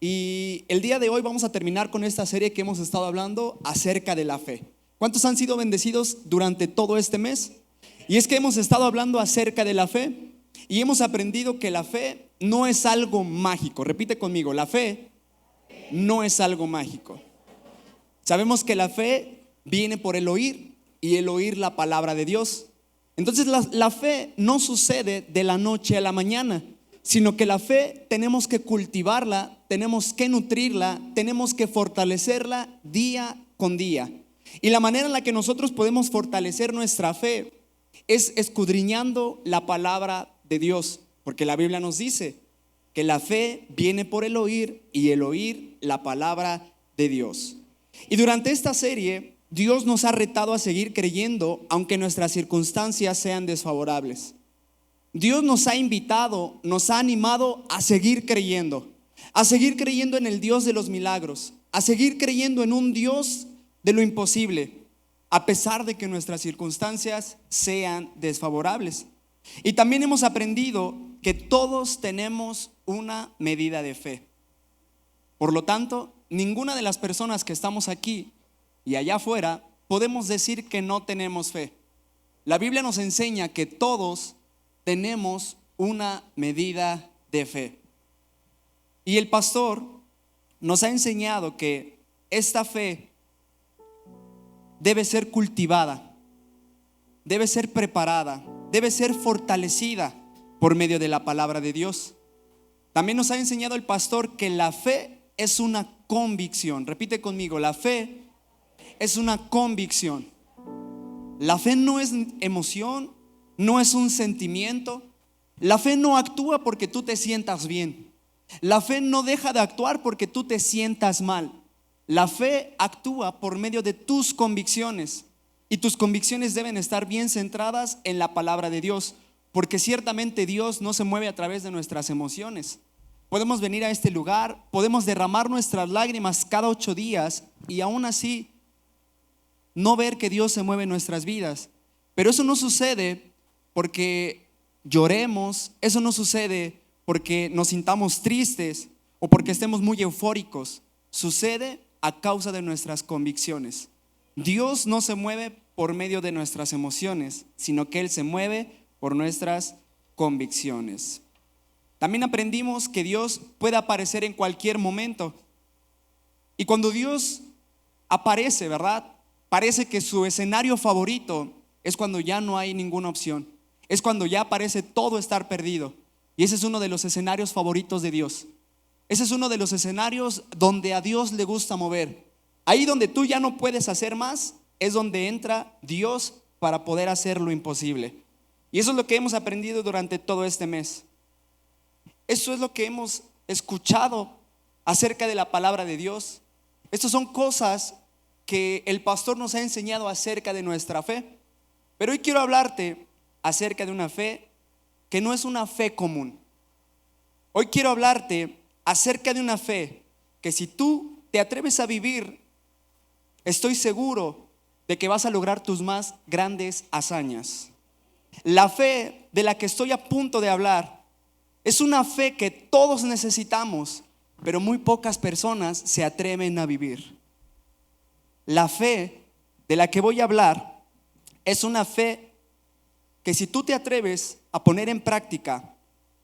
Y el día de hoy vamos a terminar con esta serie que hemos estado hablando acerca de la fe. ¿Cuántos han sido bendecidos durante todo este mes? Y es que hemos estado hablando acerca de la fe y hemos aprendido que la fe no es algo mágico. Repite conmigo, la fe no es algo mágico. Sabemos que la fe viene por el oír y el oír la palabra de Dios. Entonces la fe no sucede de la noche a la mañana, sino que la fe tenemos que cultivarla, tenemos que nutrirla, tenemos que fortalecerla día con día. Y la manera en la que nosotros podemos fortalecer nuestra fe es escudriñando la palabra de Dios, porque la Biblia nos dice que la fe viene por el oír y el oír la palabra de Dios. Y durante esta serie, Dios nos ha retado a seguir creyendo aunque nuestras circunstancias sean desfavorables. Dios nos ha invitado, nos ha animado a seguir creyendo en el Dios de los milagros, a seguir creyendo en un Dios de lo imposible, a pesar de que nuestras circunstancias sean desfavorables. Y también hemos aprendido que todos tenemos una medida de fe. Por lo tanto, ninguna de las personas que estamos aquí y allá afuera podemos decir que no tenemos fe. La Biblia nos enseña que todos tenemos una medida de fe. Y el pastor nos ha enseñado que esta fe debe ser cultivada, debe ser preparada, debe ser fortalecida por medio de la palabra de Dios. También nos ha enseñado el pastor que la fe es una convicción. Repite conmigo, la fe es una convicción. La fe no es emoción, no es un sentimiento. La fe no actúa porque tú te sientas bien. La fe no deja de actuar porque tú te sientas mal. La fe actúa por medio de tus convicciones. Y tus convicciones deben estar bien centradas en la palabra de Dios, porque ciertamente Dios no se mueve a través de nuestras emociones. Podemos venir a este lugar, podemos derramar nuestras lágrimas cada 8 días y aún así no ver que Dios se mueve en nuestras vidas. Pero eso no sucede porque lloremos, eso no sucede porque nos sintamos tristes o porque estemos muy eufóricos. Sucede a causa de nuestras convicciones. Dios no se mueve por medio de nuestras emociones, sino que Él se mueve por nuestras convicciones. También aprendimos que Dios puede aparecer en cualquier momento. Y cuando Dios aparece, ¿verdad? Parece que su escenario favorito es cuando ya no hay ninguna opción. Es cuando ya parece todo estar perdido. Y ese es uno de los escenarios favoritos de Dios. Ese es uno de los escenarios donde a Dios le gusta mover. Ahí donde tú ya no puedes hacer más, es donde entra Dios para poder hacer lo imposible. Y eso es lo que hemos aprendido durante todo este mes. Eso es lo que hemos escuchado acerca de la palabra de Dios. Estas son cosas que el pastor nos ha enseñado acerca de nuestra fe. Pero hoy quiero hablarte acerca de una fe que no es una fe común. Hoy quiero hablarte acerca de una fe que si tú te atreves a vivir, estoy seguro de que vas a lograr tus más grandes hazañas. La fe de la que estoy a punto de hablar es una fe que todos necesitamos, pero muy pocas personas se atreven a vivir. La fe de la que voy a hablar es una fe que si tú te atreves a poner en práctica,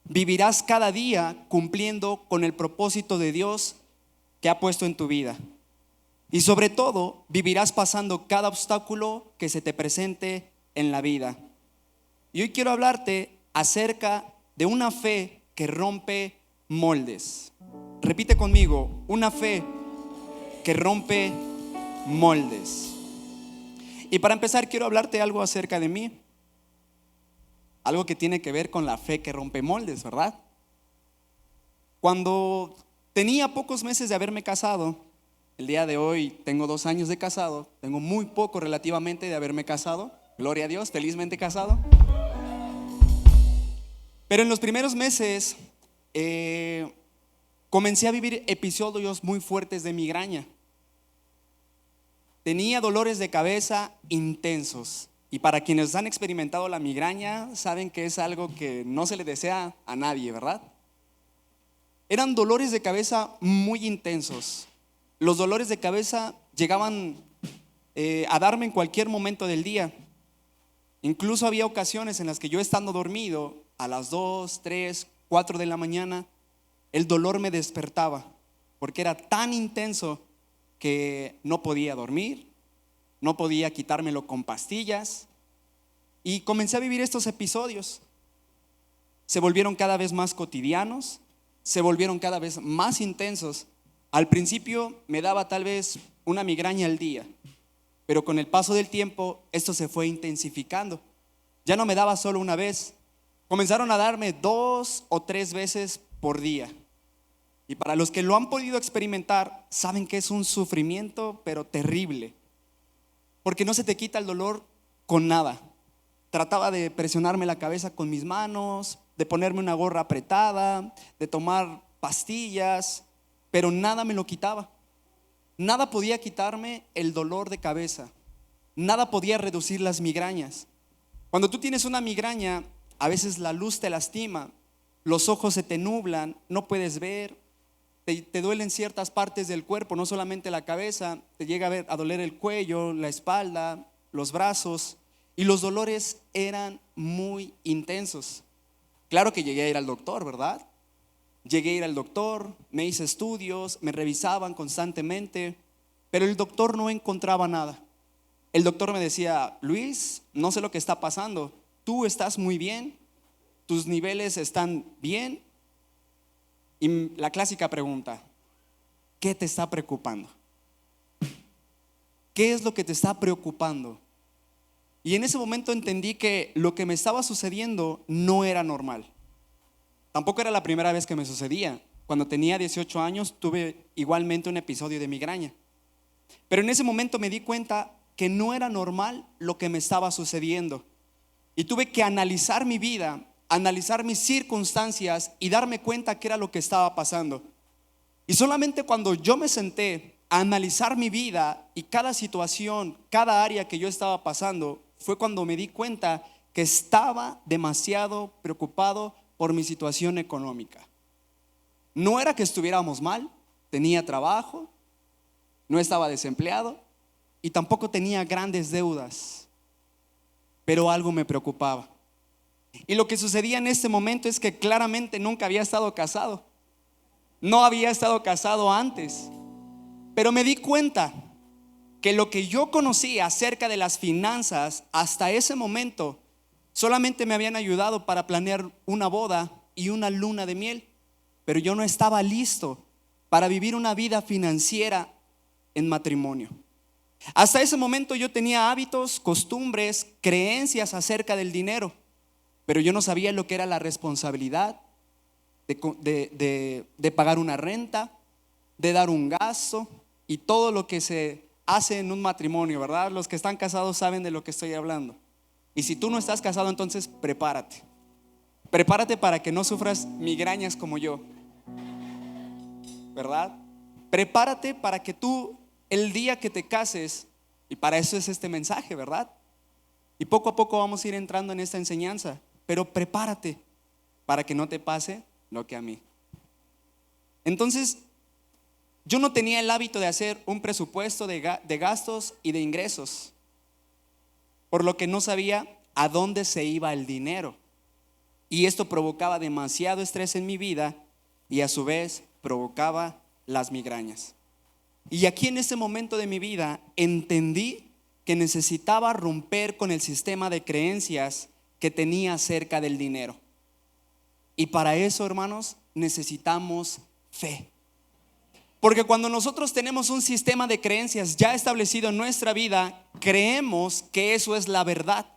vivirás cada día cumpliendo con el propósito de Dios que ha puesto en tu vida. Y sobre todo, vivirás pasando cada obstáculo que se te presente en la vida. Y hoy quiero hablarte acerca de una fe que rompe moldes. Repite conmigo, una fe que rompe moldes. Y para empezar, quiero hablarte algo acerca de mí. Algo que tiene que ver con la fe que rompe moldes, ¿verdad? Cuando tenía pocos meses de haberme casado, el día de hoy tengo 2 años de casado, tengo muy poco relativamente de haberme casado, gloria a Dios, felizmente casado. Pero en los primeros meses comencé a vivir episodios muy fuertes de migraña. Tenía dolores de cabeza intensos. Y para quienes han experimentado la migraña, saben que es algo que no se le desea a nadie, ¿verdad? Eran dolores de cabeza muy intensos. Los dolores de cabeza llegaban a darme en cualquier momento del día. Incluso había ocasiones en las que yo, estando dormido a las 2, 3, 4 de la mañana, el dolor me despertaba porque era tan intenso que no podía dormir, no podía quitármelo con pastillas, y comencé a vivir estos episodios. Se volvieron cada vez más cotidianos, se volvieron cada vez más intensos. Al principio me daba tal vez una migraña al día, pero con el paso del tiempo esto se fue intensificando. Ya no me daba solo una vez, comenzaron a darme 2 o 3 veces por día. Y para los que lo han podido experimentar, saben que es un sufrimiento pero terrible, porque no se te quita el dolor con nada. Trataba de presionarme la cabeza con mis manos, de ponerme una gorra apretada, de tomar pastillas, pero nada me lo quitaba. Nada podía quitarme el dolor de cabeza, nada podía reducir las migrañas. Cuando tú tienes una migraña, a veces la luz te lastima, los ojos se te nublan, no puedes ver, te duelen ciertas partes del cuerpo, no solamente la cabeza, te llega a doler el cuello, la espalda, los brazos, y los dolores eran muy intensos. Claro que llegué a ir al doctor, ¿verdad? Llegué a ir al doctor, me hice estudios, me revisaban constantemente, pero el doctor no encontraba nada. El doctor me decía: Luis, no sé lo que está pasando, tú estás muy bien, tus niveles están bien. Y la clásica pregunta: ¿qué te está preocupando? ¿Qué es lo que te está preocupando? Y en ese momento entendí que lo que me estaba sucediendo no era normal. Tampoco era la primera vez que me sucedía. Cuando tenía 18 años tuve igualmente un episodio de migraña. Pero en ese momento me di cuenta que no era normal lo que me estaba sucediendo. Y tuve que analizar mi vida, analizar mis circunstancias y darme cuenta qué era lo que estaba pasando. Y solamente cuando yo me senté a analizar mi vida y cada situación, cada área que yo estaba pasando, fue cuando me di cuenta que estaba demasiado preocupado por mi situación económica. No era que estuviéramos mal, tenía trabajo, no estaba desempleado y tampoco tenía grandes deudas, pero algo me preocupaba. Y lo que sucedía en este momento es que claramente nunca había estado casado, no había estado casado antes, pero me di cuenta que lo que yo conocía acerca de las finanzas hasta ese momento solamente me habían ayudado para planear una boda y una luna de miel, pero yo no estaba listo para vivir una vida financiera en matrimonio. Hasta ese momento yo tenía hábitos, costumbres, creencias acerca del dinero, pero yo no sabía lo que era la responsabilidad de pagar una renta, de dar un gasto y todo lo que se hace en un matrimonio, ¿verdad? Los que están casados saben de lo que estoy hablando. Y si tú no estás casado, entonces prepárate. Prepárate para que no sufras migrañas como yo, ¿verdad? Prepárate para que tú, el día que te cases, y para eso es este mensaje, ¿verdad? Y poco a poco vamos a ir entrando en esta enseñanza, pero prepárate para que no te pase lo que a mí. Entonces, yo no tenía el hábito de hacer un presupuesto de gastos y de ingresos, por lo que no sabía a dónde se iba el dinero. Y esto provocaba demasiado estrés en mi vida y a su vez provocaba las migrañas. Y aquí en este momento de mi vida entendí que necesitaba romper con el sistema de creencias que tenía acerca del dinero. Y para eso, hermanos, necesitamos fe. Porque cuando nosotros tenemos un sistema de creencias ya establecido en nuestra vida, creemos que eso es la verdad.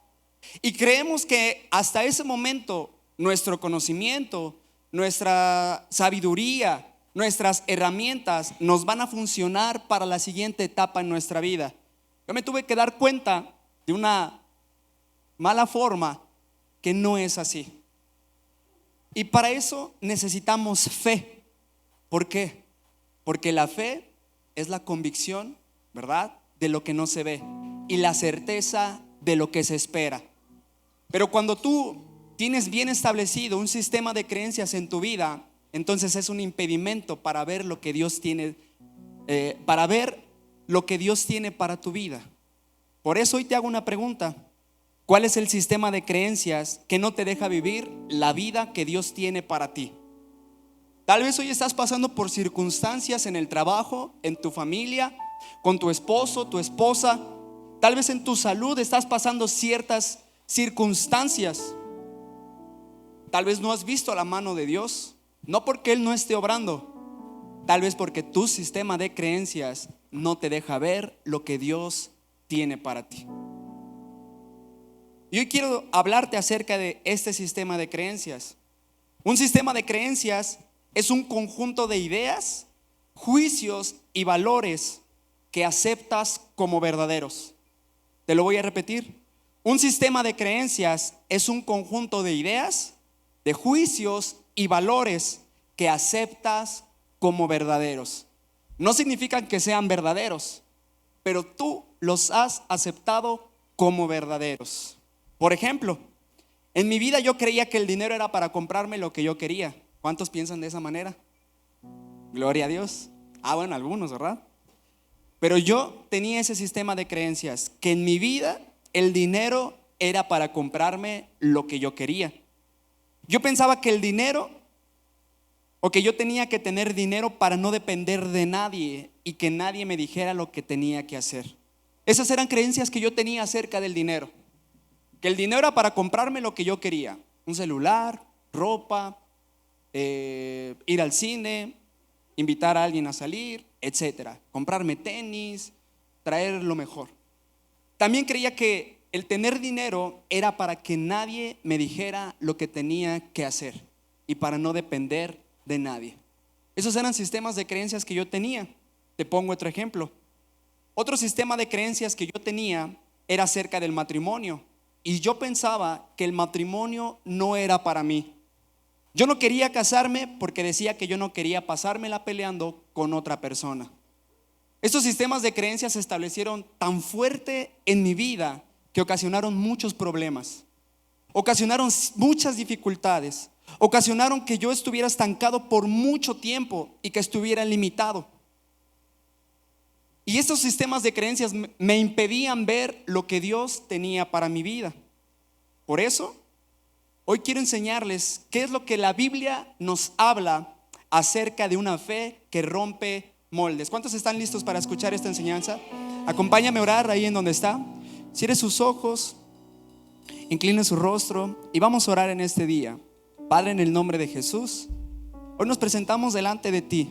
Y creemos que hasta ese momento nuestro conocimiento, nuestra sabiduría, nuestras herramientas nos van a funcionar para la siguiente etapa en nuestra vida. Yo me tuve que dar cuenta de una mala forma que no es así. Y para eso necesitamos fe. ¿Por qué? Porque la fe es la convicción, ¿verdad?, de lo que no se ve y la certeza de lo que se espera. Pero cuando tú tienes bien establecido un sistema de creencias en tu vida, entonces es un impedimento para ver lo que Dios tiene, para ver lo que Dios tiene para tu vida. Por eso hoy te hago una pregunta: ¿cuál es el sistema de creencias que no te deja vivir la vida que Dios tiene para ti? Tal vez hoy estás pasando por circunstancias en el trabajo, en tu familia, con tu esposo, tu esposa. Tal vez en tu salud estás pasando ciertas circunstancias. Tal vez no has visto la mano de Dios, no porque Él no esté obrando, tal vez porque tu sistema de creencias no te deja ver lo que Dios tiene para ti. Y hoy quiero hablarte acerca de este sistema de creencias. Un sistema de creencias es un conjunto de ideas, juicios y valores que aceptas como verdaderos. Te lo voy a repetir. Un sistema de creencias es un conjunto de ideas, de juicios y valores que aceptas como verdaderos. No significan que sean verdaderos, pero tú los has aceptado como verdaderos. Por ejemplo, en mi vida yo creía que el dinero era para comprarme lo que yo quería. ¿Cuántos piensan de esa manera? Gloria a Dios. Bueno, algunos, ¿verdad? Pero yo tenía ese sistema de creencias, que en mi vida el dinero era para comprarme lo que yo quería. Yo pensaba que el dinero, o que yo tenía que tener dinero para no depender de nadie y que nadie me dijera lo que tenía que hacer. Esas eran creencias que yo tenía acerca del dinero. Que el dinero era para comprarme lo que yo quería: un celular, ropa, ir al cine, invitar a alguien a salir, etcétera. Comprarme tenis, traer lo mejor. También creía que el tener dinero era para que nadie me dijera lo que tenía que hacer y para no depender de nadie. Esos eran sistemas de creencias que yo tenía. Te pongo otro ejemplo. Otro sistema de creencias que yo tenía era acerca del matrimonio, y yo pensaba que el matrimonio no era para mí. Yo no quería casarme porque decía que yo no quería pasármela peleando con otra persona. Estos sistemas de creencias se establecieron tan fuerte en mi vida que ocasionaron muchos problemas, ocasionaron muchas dificultades, ocasionaron que yo estuviera estancado por mucho tiempo y que estuviera limitado. Y estos sistemas de creencias me impedían ver lo que Dios tenía para mi vida. Por eso hoy quiero enseñarles qué es lo que la Biblia nos habla acerca de una fe que rompe moldes. ¿Cuántos están listos para escuchar esta enseñanza? Acompáñame a orar ahí en donde está. Cierre sus ojos, incline su rostro y vamos a orar en este día. Padre, en el nombre de Jesús, hoy nos presentamos delante de ti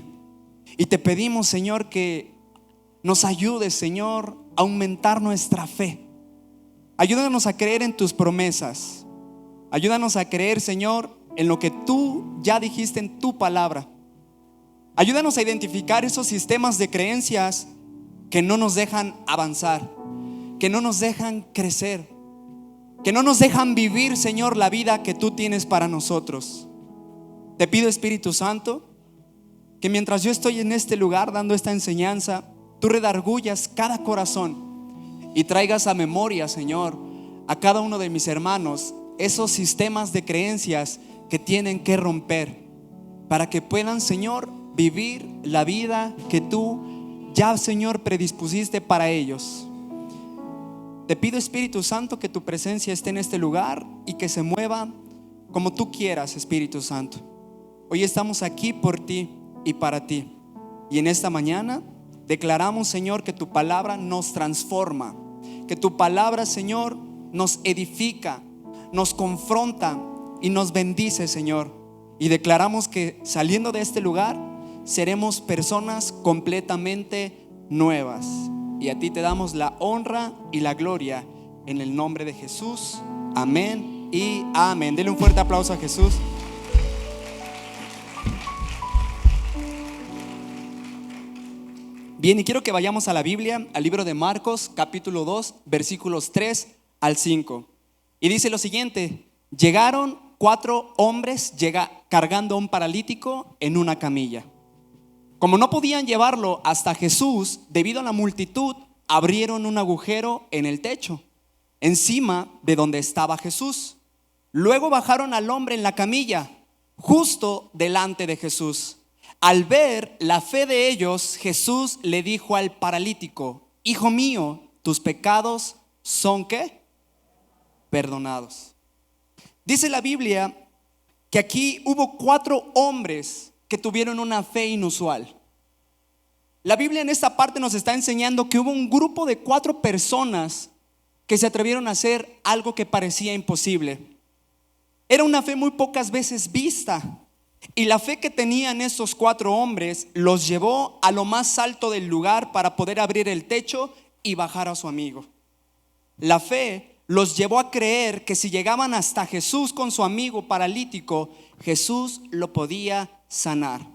y te pedimos, Señor, que nos ayudes, Señor, a aumentar nuestra fe. Ayúdanos a creer en tus promesas. Ayúdanos a creer, Señor, en lo que tú ya dijiste en tu palabra. Ayúdanos a identificar esos sistemas de creencias que no nos dejan avanzar, que no nos dejan crecer, que no nos dejan vivir, Señor, la vida que tú tienes para nosotros. Te pido, Espíritu Santo, que mientras yo estoy en este lugar dando esta enseñanza, tú redargullas cada corazón y traigas a memoria, Señor, a cada uno de mis hermanos esos sistemas de creencias que tienen que romper para que puedan, Señor, vivir la vida que tú ya, Señor, predispusiste para ellos. Te pido, Espíritu Santo, que tu presencia esté en este lugar y que se mueva como tú quieras, Espíritu Santo. Hoy estamos aquí por ti y para ti, y en esta mañana declaramos, Señor, que tu palabra nos transforma, que tu palabra, Señor, nos edifica, nos confronta y nos bendice, Señor. Y declaramos que saliendo de este lugar seremos personas completamente nuevas. Y a ti te damos la honra y la gloria en el nombre de Jesús. Amén y amén. Denle un fuerte aplauso a Jesús. Bien, y quiero que vayamos a la Biblia, al libro de Marcos, capítulo 2, versículos 3 al 5. Y dice lo siguiente: llegaron 4 hombres cargando a un paralítico en una camilla. Como no podían llevarlo hasta Jesús debido a la multitud, abrieron un agujero en el techo, encima de donde estaba Jesús. Luego bajaron al hombre en la camilla, justo delante de Jesús. Al ver la fe de ellos, Jesús le dijo al paralítico: hijo mío, tus pecados son ¿qué? Perdonados. Dice la Biblia que aquí hubo 4 hombres que tuvieron una fe inusual. La Biblia en esta parte nos está enseñando que hubo un grupo de 4 personas que se atrevieron a hacer algo que parecía imposible. Era una fe muy pocas veces vista, y la fe que tenían estos 4 hombres los llevó a lo más alto del lugar para poder abrir el techo y bajar a su amigo. La fe los llevó a creer que si llegaban hasta Jesús con su amigo paralítico, Jesús lo podía sanar.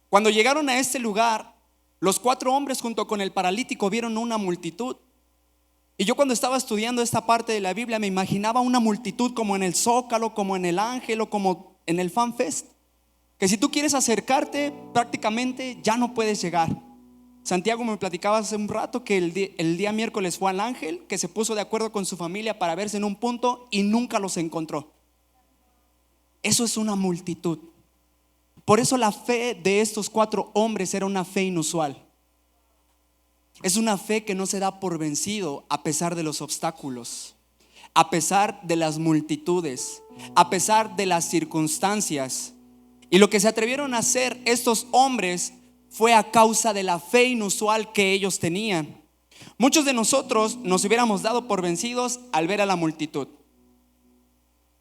Cuando llegaron a este lugar, los 4 hombres junto con el paralítico vieron una multitud. Y yo, cuando estaba estudiando esta parte de la Biblia, me imaginaba una multitud como en el Zócalo, como en el Ángel o como en el Fan Fest, que si tú quieres acercarte, prácticamente ya no puedes llegar. Santiago me platicaba hace un rato que el día miércoles fue al Ángel, que se puso de acuerdo con su familia para verse en un punto y nunca los encontró. Eso es una multitud. Por eso la fe de estos 4 hombres era una fe inusual. Es una fe que no se da por vencido a pesar de los obstáculos, a pesar de las multitudes, a pesar de las circunstancias. Y lo que se atrevieron a hacer estos hombres fue a causa de la fe inusual que ellos tenían. Muchos de nosotros nos hubiéramos dado por vencidos al ver a la multitud.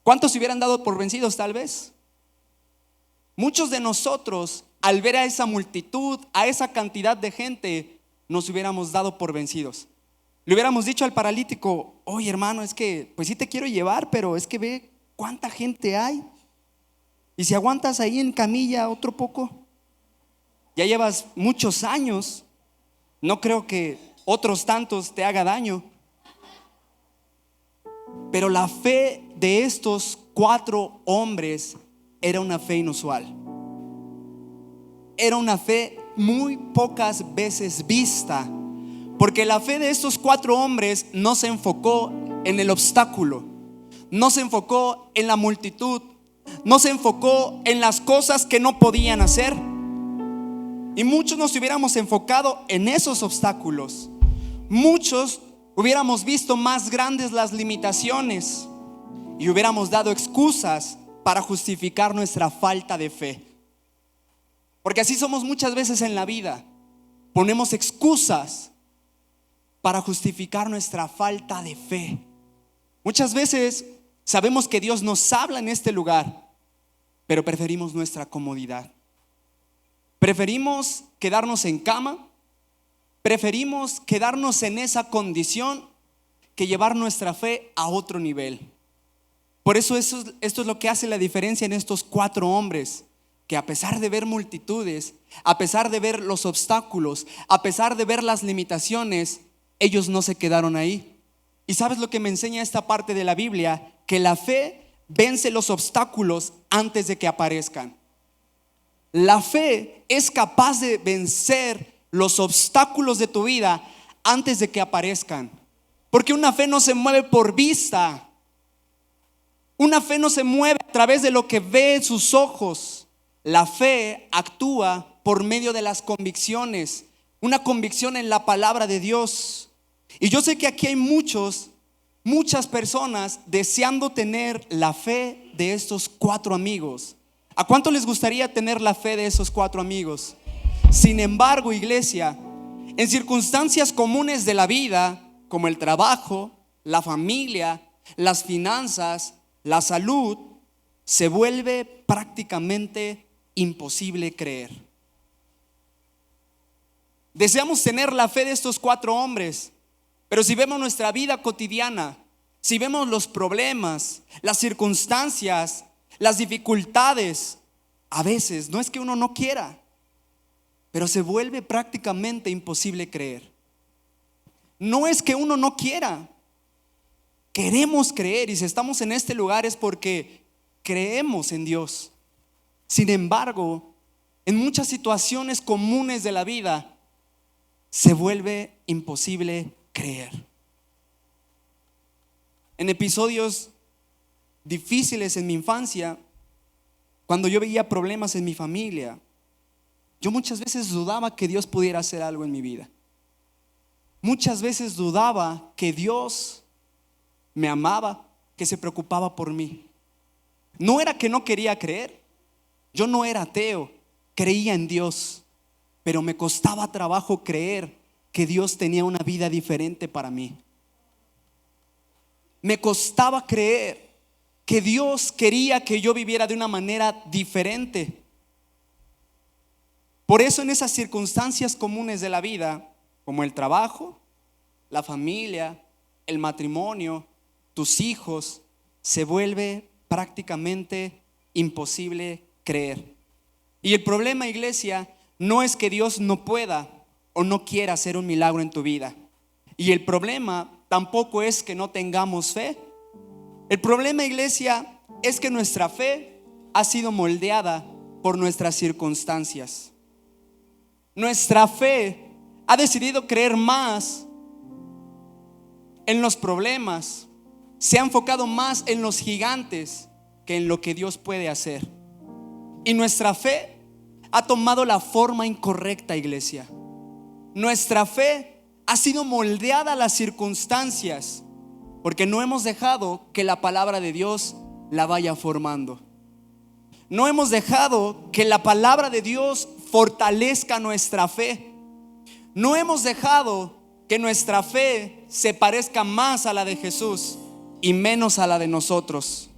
¿Cuántos se hubieran dado por vencidos tal vez? Muchos de nosotros, al ver a esa multitud, a esa cantidad de gente, nos hubiéramos dado por vencidos. Le hubiéramos dicho al paralítico: oye, hermano, es que pues sí te quiero llevar, pero es que ve cuánta gente hay. Y si aguantas ahí en camilla otro poco, ya llevas muchos años, no creo que otros tantos te haga daño. Pero la fe de estos 4 hombres era una fe inusual. Era una fe muy pocas veces vista, porque la fe de estos 4 hombres no se enfocó en el obstáculo, no se enfocó en la multitud, no se enfocó en las cosas que no podían hacer. Y muchos nos hubiéramos enfocado en esos obstáculos. Muchos hubiéramos visto más grandes las limitaciones y hubiéramos dado excusas para justificar nuestra falta de fe. Porque así somos muchas veces en la vida. Ponemos excusas para justificar nuestra falta de fe. Muchas veces sabemos que Dios nos habla en este lugar, pero preferimos nuestra comodidad. Preferimos quedarnos en cama, preferimos quedarnos en esa condición que llevar nuestra fe a otro nivel. Por eso esto es lo que hace la diferencia en estos 4 hombres, que a pesar de ver multitudes, a pesar de ver los obstáculos, a pesar de ver las limitaciones, ellos no se quedaron ahí. ¿Y sabes lo que me enseña esta parte de la Biblia? Que la fe vence los obstáculos antes de que aparezcan. La fe es capaz de vencer los obstáculos de tu vida antes de que aparezcan. Porque una fe no se mueve por vista. Una fe no se mueve a través de lo que ve sus ojos. La fe actúa por medio de las convicciones. Una convicción en la palabra de Dios. Y yo sé que aquí hay muchas personas deseando tener la fe de estos 4 amigos. ¿A cuánto les gustaría tener la fe de esos 4 amigos? Sin embargo, iglesia, en circunstancias comunes de la vida, como el trabajo, la familia, las finanzas, la salud, se vuelve prácticamente imposible creer. Deseamos tener la fe de estos 4 hombres, pero si vemos nuestra vida cotidiana, si vemos los problemas, las circunstancias, las dificultades, a veces no es que uno no quiera, pero se vuelve prácticamente imposible creer. No es que uno no quiera, queremos creer, y si estamos en este lugar es porque creemos en Dios. Sin embargo, en muchas situaciones comunes de la vida se vuelve imposible creer. En episodios difíciles en mi infancia, cuando yo veía problemas en mi familia, yo muchas veces dudaba que Dios pudiera hacer algo en mi vida. Muchas veces dudaba que Dios me amaba, que se preocupaba por mí. No era que no quería creer, yo no era ateo, creía en Dios, pero me costaba trabajo creer que Dios tenía una vida diferente para mí. Me costaba creer que Dios quería que yo viviera de una manera diferente. Por eso en esas circunstancias comunes de la vida, como el trabajo, la familia, el matrimonio, tus hijos, se vuelve prácticamente imposible creer. Y el problema, iglesia, no es que Dios no pueda o no quiera hacer un milagro en tu vida. Y el problema tampoco es que no tengamos fe. El problema, iglesia, es que nuestra fe ha sido moldeada por nuestras circunstancias. Nuestra fe ha decidido creer más en los problemas, se ha enfocado más en los gigantes que en lo que Dios puede hacer. Y nuestra fe ha tomado la forma incorrecta, iglesia. Nuestra fe ha sido moldeada a las circunstancias porque no hemos dejado que la palabra de Dios la vaya formando. No hemos dejado que la palabra de Dios fortalezca nuestra fe. No hemos dejado que nuestra fe se parezca más a la de Jesús y menos a la de nosotros.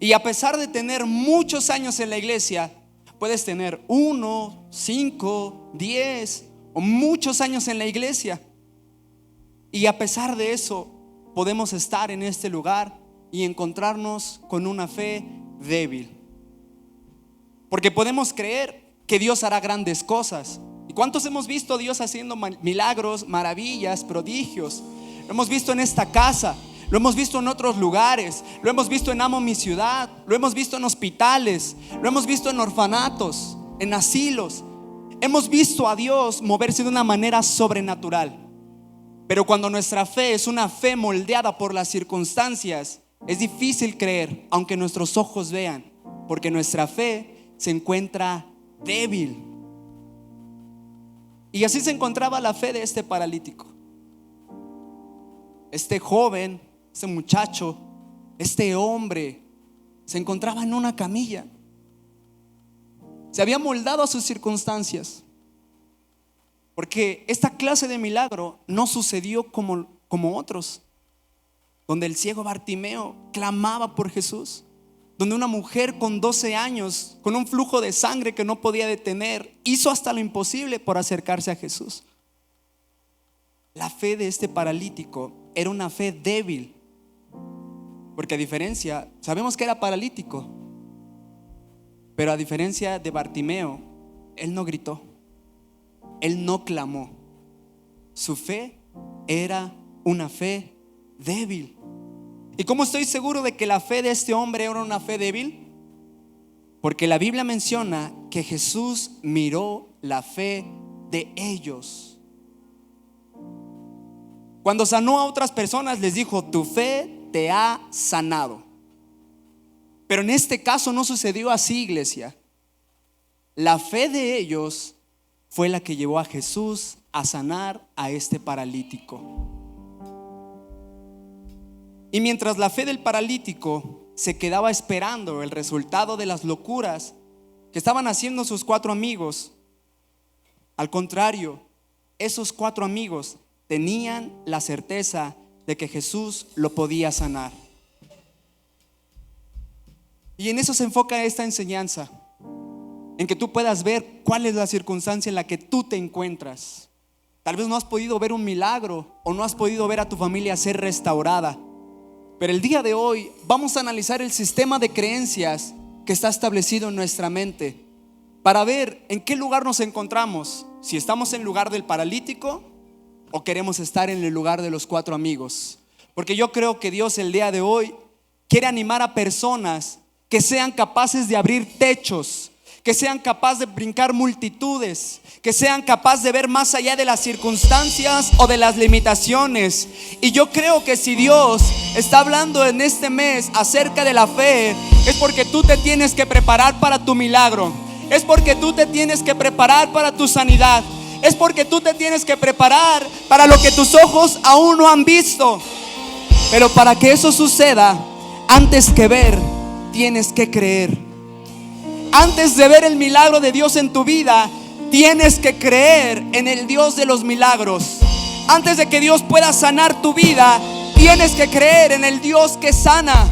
Y a pesar de tener muchos años en la iglesia, puedes tener 1, 5, 10 o muchos años en la iglesia, y a pesar de eso podemos estar en este lugar y encontrarnos con una fe débil, porque podemos creer que Dios hará grandes cosas. ¿Y cuántos hemos visto a Dios haciendo milagros, maravillas, prodigios? Lo hemos visto en esta casa, lo hemos visto en otros lugares, lo hemos visto en Amo Mi Ciudad, lo hemos visto en hospitales, lo hemos visto en orfanatos, en asilos. Hemos visto a Dios moverse de una manera sobrenatural. Pero cuando nuestra fe es una fe moldeada por las circunstancias, es difícil creer, aunque nuestros ojos vean, porque nuestra fe se encuentra débil. Y así se encontraba la fe de este paralítico. Este joven, este muchacho, este hombre se encontraba en una camilla. Se había moldado a sus circunstancias, porque esta clase de milagro no sucedió como otros, donde el ciego Bartimeo clamaba por Jesús, donde una mujer con 12 años, con un flujo de sangre que no podía detener, hizo hasta lo imposible por acercarse a Jesús. La fe de este paralítico era una fe débil, porque a diferencia, sabemos que era paralítico, pero a diferencia de Bartimeo, él no gritó, él no clamó. Su fe era una fe débil. ¿Y cómo estoy seguro de que la fe de este hombre era una fe débil? Porque la Biblia menciona que Jesús miró la fe de ellos. Cuando sanó a otras personas, les dijo: tu fe te ha sanado. Pero en este caso no sucedió así, iglesia. La fe de ellos fue la que llevó a Jesús a sanar a este paralítico. Y mientras la fe del paralítico se quedaba esperando el resultado de las locuras que estaban haciendo sus 4 amigos, al contrario, esos 4 amigos tenían la certeza de que Jesús lo podía sanar. Y en eso se enfoca esta enseñanza, en que tú puedas ver cuál es la circunstancia en la que tú te encuentras. Tal vez no has podido ver un milagro o no has podido ver a tu familia ser restaurada, pero el día de hoy vamos a analizar el sistema de creencias que está establecido en nuestra mente para ver en qué lugar nos encontramos, si estamos en el lugar del paralítico o queremos estar en el lugar de los 4 amigos. Porque yo creo que Dios el día de hoy quiere animar a personas que sean capaces de abrir techos, que sean capaces de brincar multitudes, que sean capaces de ver más allá de las circunstancias o de las limitaciones. Y yo creo que si Dios está hablando en este mes acerca de la fe, es porque tú te tienes que preparar para tu milagro, es porque tú te tienes que preparar para tu sanidad, es porque tú te tienes que preparar para lo que tus ojos aún no han visto. Pero para que eso suceda, antes que ver, tienes que creer. Antes de ver el milagro de Dios en tu vida, tienes que creer en el Dios de los milagros. Antes de que Dios pueda sanar tu vida, tienes que creer en el Dios que sana.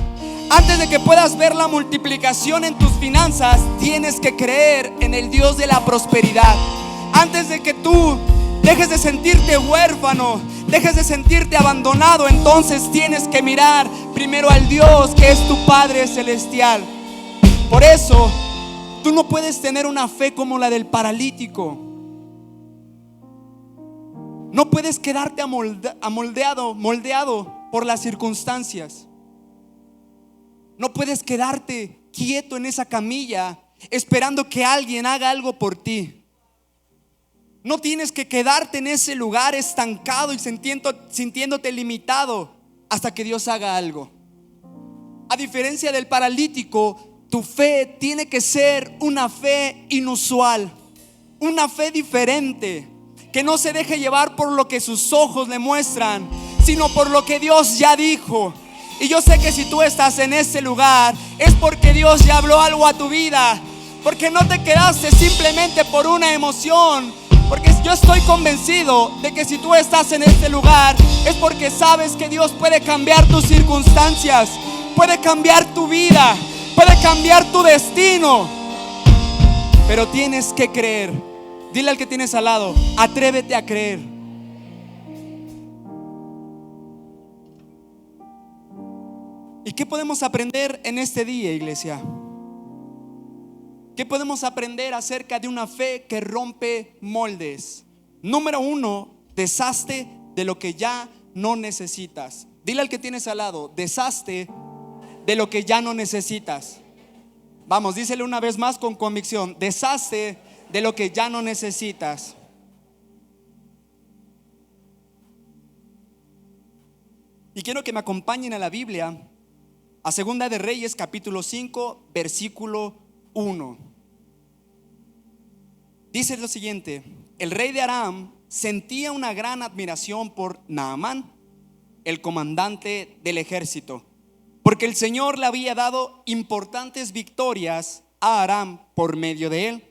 Antes de que puedas ver la multiplicación en tus finanzas, tienes que creer en el Dios de la prosperidad. Antes de que tú dejes de sentirte huérfano, dejes de sentirte abandonado, entonces tienes que mirar primero al Dios que es tu Padre celestial. Por eso tú no puedes tener una fe como la del paralítico. No puedes quedarte moldeado por las circunstancias. No puedes quedarte quieto en esa camilla esperando que alguien haga algo por ti. No tienes que quedarte en ese lugar estancado y sintiéndote limitado hasta que Dios haga algo. A diferencia del paralítico, tu fe tiene que ser una fe inusual, una fe diferente, que no se deje llevar por lo que sus ojos le muestran, sino por lo que Dios ya dijo. Y yo sé que si tú estás en ese lugar, es porque Dios ya habló algo a tu vida, porque no te quedaste simplemente por una emoción. Porque yo estoy convencido de que si tú estás en este lugar, es porque sabes que Dios puede cambiar tus circunstancias, puede cambiar tu vida, puede cambiar tu destino. Pero tienes que creer. Dile al que tienes al lado: atrévete a creer. ¿Y qué podemos aprender en este día, iglesia? ¿Qué podemos aprender acerca de una fe que rompe moldes? Número 1, deshazte de lo que ya no necesitas. Dile al que tienes al lado: deshazte de lo que ya no necesitas. Vamos, dísele una vez más con convicción: deshazte de lo que ya no necesitas. Y quiero que me acompañen a la Biblia, a Segunda de Reyes capítulo 5 versículo 1. Dice lo siguiente: el rey de Aram sentía una gran admiración por Naamán, el comandante del ejército, porque el Señor le había dado importantes victorias a Aram por medio de él.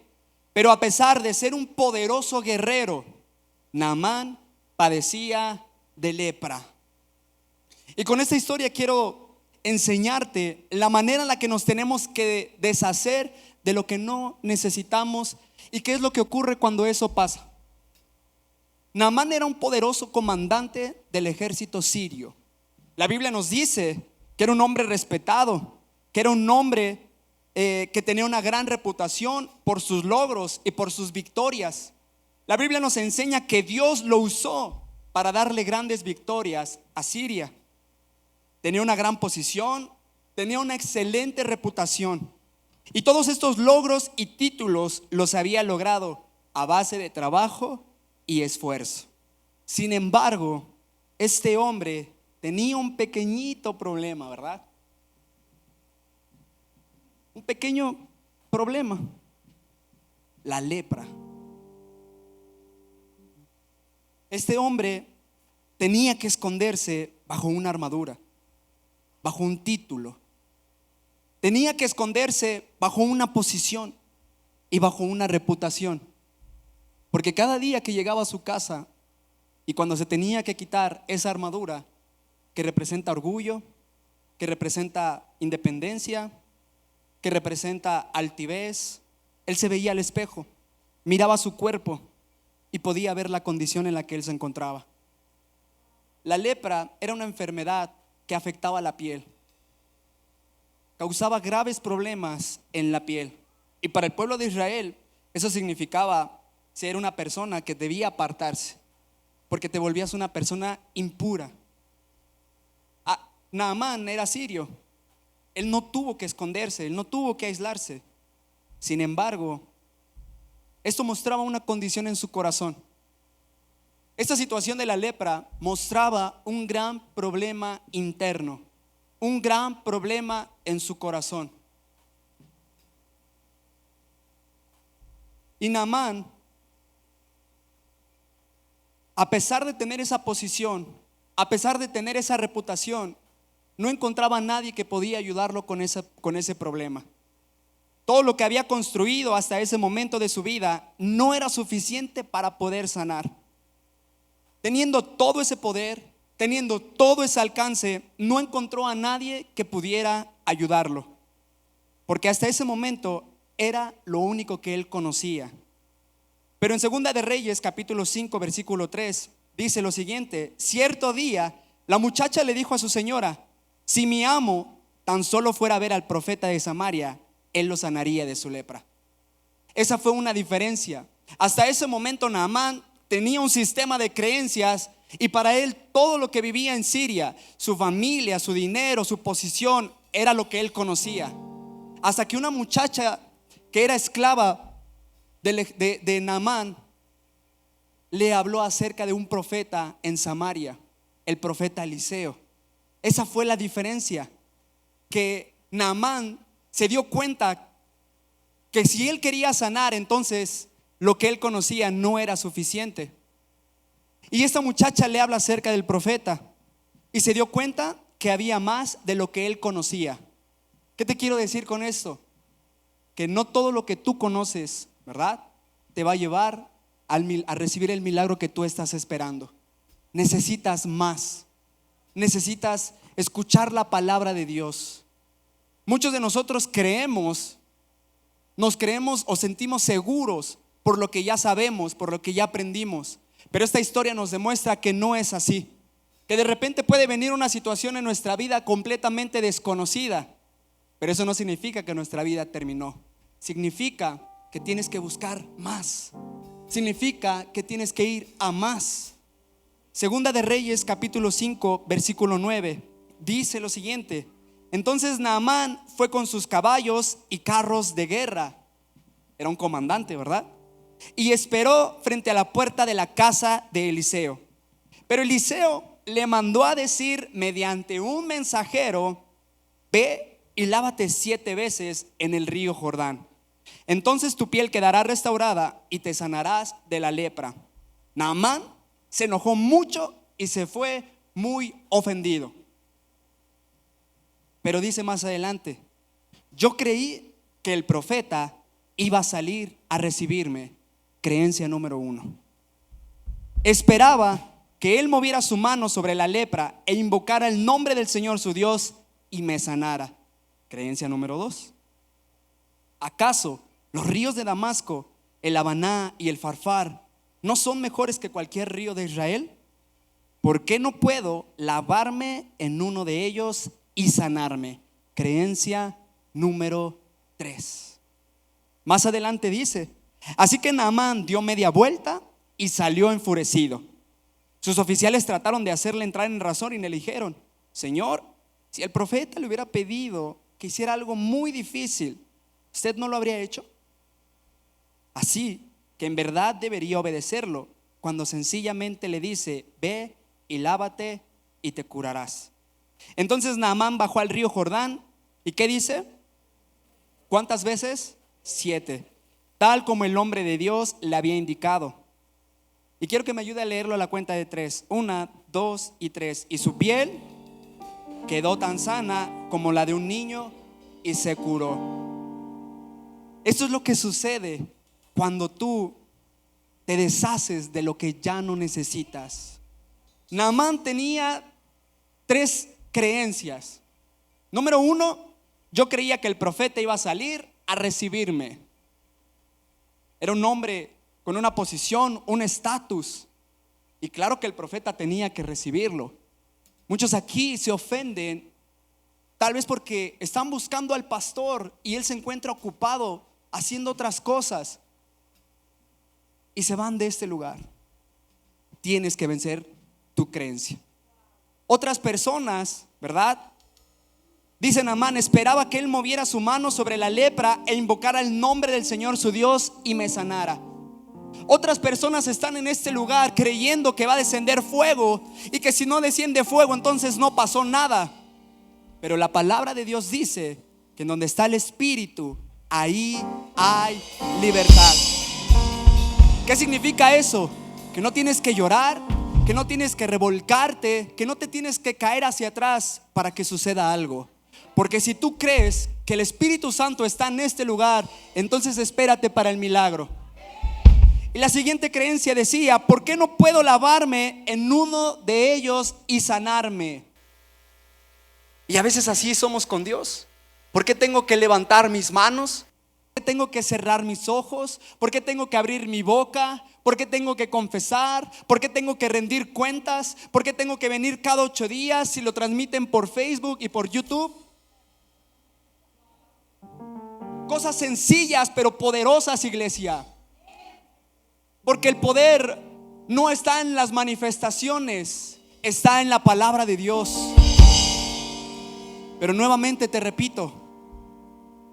Pero a pesar de ser un poderoso guerrero, Naamán padecía de lepra. Y con esta historia quiero enseñarte la manera en la que nos tenemos que deshacer de lo que no necesitamos. ¿Y qué es lo que ocurre cuando eso pasa? Naamán era un poderoso comandante del ejército sirio. La Biblia nos dice que era un hombre respetado, que era un hombre que tenía una gran reputación por sus logros y por sus victorias. La Biblia nos enseña que Dios lo usó para darle grandes victorias a Siria. Tenía una gran posición, tenía una excelente reputación. Y todos estos logros y títulos los había logrado a base de trabajo y esfuerzo. Sin embargo, este hombre tenía un pequeñito problema, ¿verdad? Un pequeño problema: la lepra. Este hombre tenía que esconderse bajo una armadura, bajo un título. Tenía que esconderse bajo una posición y bajo una reputación. Porque cada día que llegaba a su casa y cuando se tenía que quitar esa armadura que representa orgullo, que representa independencia, que representa altivez, él se veía al espejo, miraba su cuerpo y podía ver la condición en la que él se encontraba. La lepra era una enfermedad que afectaba la piel, causaba graves problemas en la piel. Y para el pueblo de Israel eso significaba ser una persona que debía apartarse, porque te volvías una persona impura. Naamán era sirio. Él no tuvo que esconderse, él no tuvo que aislarse. Sin embargo, esto mostraba una condición en su corazón. Esta situación de la lepra mostraba un gran problema interno, un gran problema en su corazón. Y Naamán, a pesar de tener esa posición, a pesar de tener esa reputación, no encontraba a nadie que podía ayudarlo con ese problema. Todo lo que había construido hasta ese momento de su vida no era suficiente para poder sanar. Teniendo todo ese poder, teniendo todo ese alcance, no encontró a nadie que pudiera ayudarlo, porque hasta ese momento era lo único que él conocía. Pero en Segunda de Reyes, capítulo 5, versículo 3, dice lo siguiente: cierto día, la muchacha le dijo a su señora: si mi amo tan solo fuera a ver al profeta de Samaria, él lo sanaría de su lepra. Esa fue una diferencia. Hasta ese momento Naamán tenía un sistema de creencias, y para él todo lo que vivía en Siria, su familia, su dinero, su posición, era lo que él conocía. Hasta que una muchacha que era esclava de Naamán le habló acerca de un profeta en Samaria, el profeta Eliseo. Esa fue la diferencia, que Naamán se dio cuenta que si él quería sanar, entonces lo que él conocía no era suficiente. Y esta muchacha le habla acerca del profeta y se dio cuenta que había más de lo que él conocía. ¿Qué te quiero decir con esto? Que no todo lo que tú conoces, ¿verdad?, te va a llevar a recibir el milagro que tú estás esperando. Necesitas más. Necesitas escuchar la palabra de Dios. Muchos de nosotros nos creemos o sentimos seguros por lo que ya sabemos, por lo que ya aprendimos. Pero esta historia nos demuestra que no es así. Que de repente puede venir una situación en nuestra vida completamente desconocida, pero eso no significa que nuestra vida terminó. Significa que tienes que buscar más. Significa que tienes que ir a más. Segunda de Reyes, capítulo 5, versículo 9, dice lo siguiente: entonces Naamán fue con sus caballos y carros de guerra. Era un comandante, ¿verdad? Y esperó frente a la puerta de la casa de Eliseo. Pero Eliseo le mandó a decir mediante un mensajero: ve y lávate 7 veces en el río Jordán. Entonces tu piel quedará restaurada y te sanarás de la lepra. Naamán se enojó mucho y se fue muy ofendido. Pero dice más adelante: yo creí que el profeta iba a salir a recibirme. Creencia número 1. Esperaba que él moviera su mano sobre la lepra e invocara el nombre del Señor su Dios y me sanara. Creencia número 2. ¿Acaso los ríos de Damasco, el Habaná y el Farfar no son mejores que cualquier río de Israel? ¿Por qué no puedo lavarme en uno de ellos y sanarme? Creencia número 3. Más adelante dice: así que Naamán dio media vuelta y salió enfurecido. Sus oficiales trataron de hacerle entrar en razón y le dijeron: Señor, si el profeta le hubiera pedido que hiciera algo muy difícil, ¿usted no lo habría hecho? Así que en verdad debería obedecerlo cuando sencillamente le dice: ve y lávate y te curarás. Entonces Naamán bajó al río Jordán. ¿Y qué dice? ¿Cuántas veces? 7, tal como el hombre de Dios le había indicado. Y quiero que me ayude a leerlo a la cuenta de 3. 1, 2 y 3. Y su piel quedó tan sana como la de un niño y se curó. Esto es lo que sucede cuando tú te deshaces de lo que ya no necesitas. Naamán tenía 3 creencias. Número 1, yo creía que el profeta iba a salir a recibirme. Era un hombre con una posición, un estatus, y claro que el profeta tenía que recibirlo. Muchos aquí se ofenden, tal vez porque están buscando al pastor y él se encuentra ocupado haciendo otras cosas, y se van de este lugar. Tienes que vencer tu creencia. Otras personas, ¿verdad?, Dice Naamán: esperaba que él moviera su mano sobre la lepra e invocara el nombre del Señor su Dios y me sanara. Otras personas están en este lugar creyendo que va a descender fuego y que si no desciende fuego entonces no pasó nada. Pero la palabra de Dios dice que en donde está el Espíritu, ahí hay libertad. ¿Qué significa eso? Que no tienes que llorar, que no tienes que revolcarte, que no te tienes que caer hacia atrás para que suceda algo. Porque si tú crees que el Espíritu Santo está en este lugar, entonces espérate para el milagro. Y la siguiente creencia decía: ¿por qué no puedo lavarme en uno de ellos y sanarme? Y a veces así somos con Dios. ¿Por qué tengo que levantar mis manos? ¿Por qué tengo que cerrar mis ojos? ¿Por qué tengo que abrir mi boca? ¿Por qué tengo que confesar? ¿Por qué tengo que rendir cuentas? ¿Por qué tengo que venir cada 8 días si lo transmiten por Facebook y por YouTube? Cosas sencillas pero poderosas, iglesia. Porque el poder no está en las manifestaciones, está en la palabra de Dios. Pero nuevamente te repito,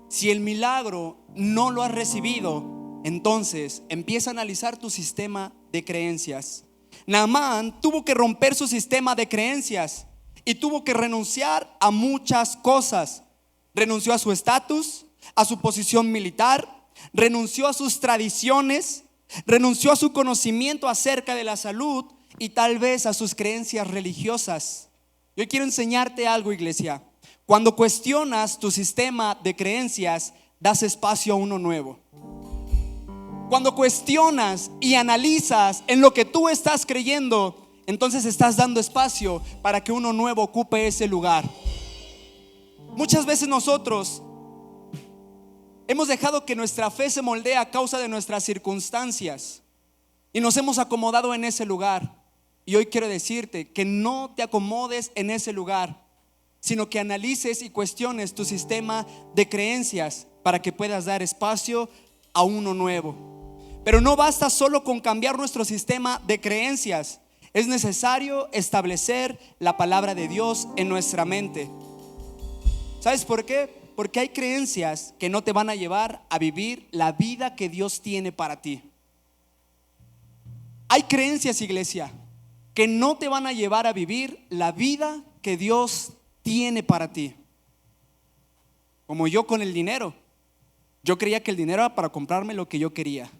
si el milagro no lo has recibido, entonces empieza a analizar tu sistema de creencias. Naamán tuvo que romper su sistema de creencias y tuvo que renunciar a muchas cosas. Renunció a su estatus, a su posición militar, renunció a sus tradiciones, renunció a su conocimiento acerca de la salud y tal vez a sus creencias religiosas. Yo quiero enseñarte algo, iglesia. Cuando cuestionas tu sistema de creencias, das espacio a uno nuevo. Cuando cuestionas y analizas en lo que tú estás creyendo, entonces estás dando espacio para que uno nuevo ocupe ese lugar. Muchas veces nosotros hemos dejado que nuestra fe se moldee a causa de nuestras circunstancias y nos hemos acomodado en ese lugar. Y hoy quiero decirte que no te acomodes en ese lugar, sino que analices y cuestiones tu sistema de creencias para que puedas dar espacio a uno nuevo. Pero no basta solo con cambiar nuestro sistema de creencias, es necesario establecer la palabra de Dios en nuestra mente. ¿Sabes por qué? Porque hay creencias que no te van a llevar a vivir la vida que Dios tiene para ti. Hay creencias, iglesia, que no te van a llevar a vivir la vida que Dios tiene para ti. Como yo con el dinero. Yo creía que el dinero era para comprarme lo que yo quería.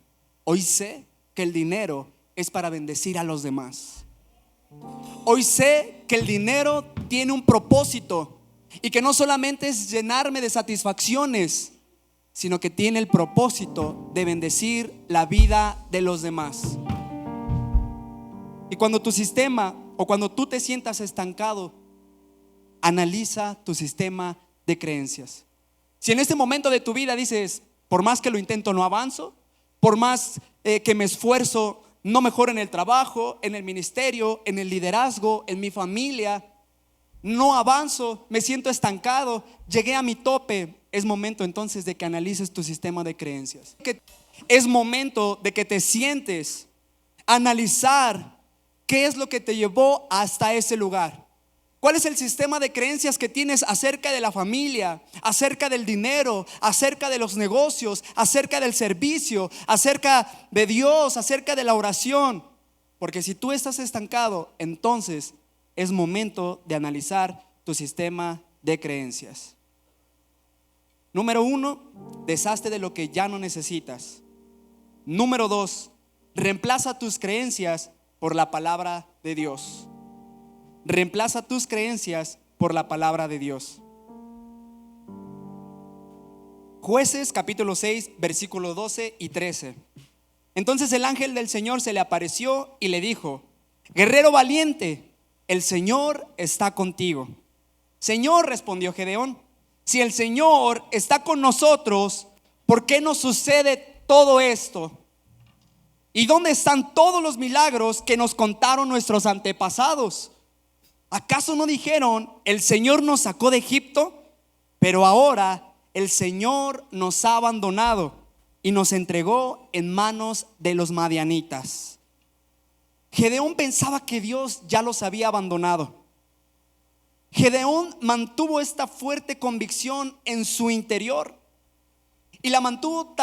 Hoy sé que el dinero es para bendecir a los demás. Hoy sé que el dinero tiene un propósito y que no solamente es llenarme de satisfacciones, sino que tiene el propósito de bendecir la vida de los demás. Y cuando tu sistema o cuando tú te sientas estancado, analiza tu sistema de creencias. Si en este momento de tu vida dices: por más que lo intento no avanzo, por más que me esfuerzo no mejoro en el trabajo, en el ministerio, en el liderazgo, en mi familia, no avanzo, me siento estancado, llegué a mi tope, es momento entonces de que analices tu sistema de creencias. Es momento de que te sientes a analizar qué es lo que te llevó hasta ese lugar. ¿Cuál es el sistema de creencias que tienes acerca de la familia, acerca del dinero, acerca de los negocios, acerca del servicio, acerca de Dios, acerca de la oración? Porque si tú estás estancado, entonces es momento de analizar tu sistema de creencias. Número 1, deshazte de lo que ya no necesitas. Número 2, reemplaza tus creencias por la palabra de Dios. Reemplaza tus creencias por la palabra de Dios. Jueces capítulo 6 versículos 12 y 13. Entonces el ángel del Señor se le apareció y le dijo: guerrero valiente, el Señor está contigo. Señor, respondió Gedeón, si el Señor está con nosotros, ¿por qué nos sucede todo esto? ¿Y dónde están todos los milagros que nos contaron nuestros antepasados? ¿Acaso no dijeron: el Señor nos sacó de Egipto? Pero ahora el Señor nos ha abandonado y nos entregó en manos de los madianitas. Gedeón pensaba que Dios ya los había abandonado. Gedeón mantuvo esta fuerte convicción en su interior y la mantuvo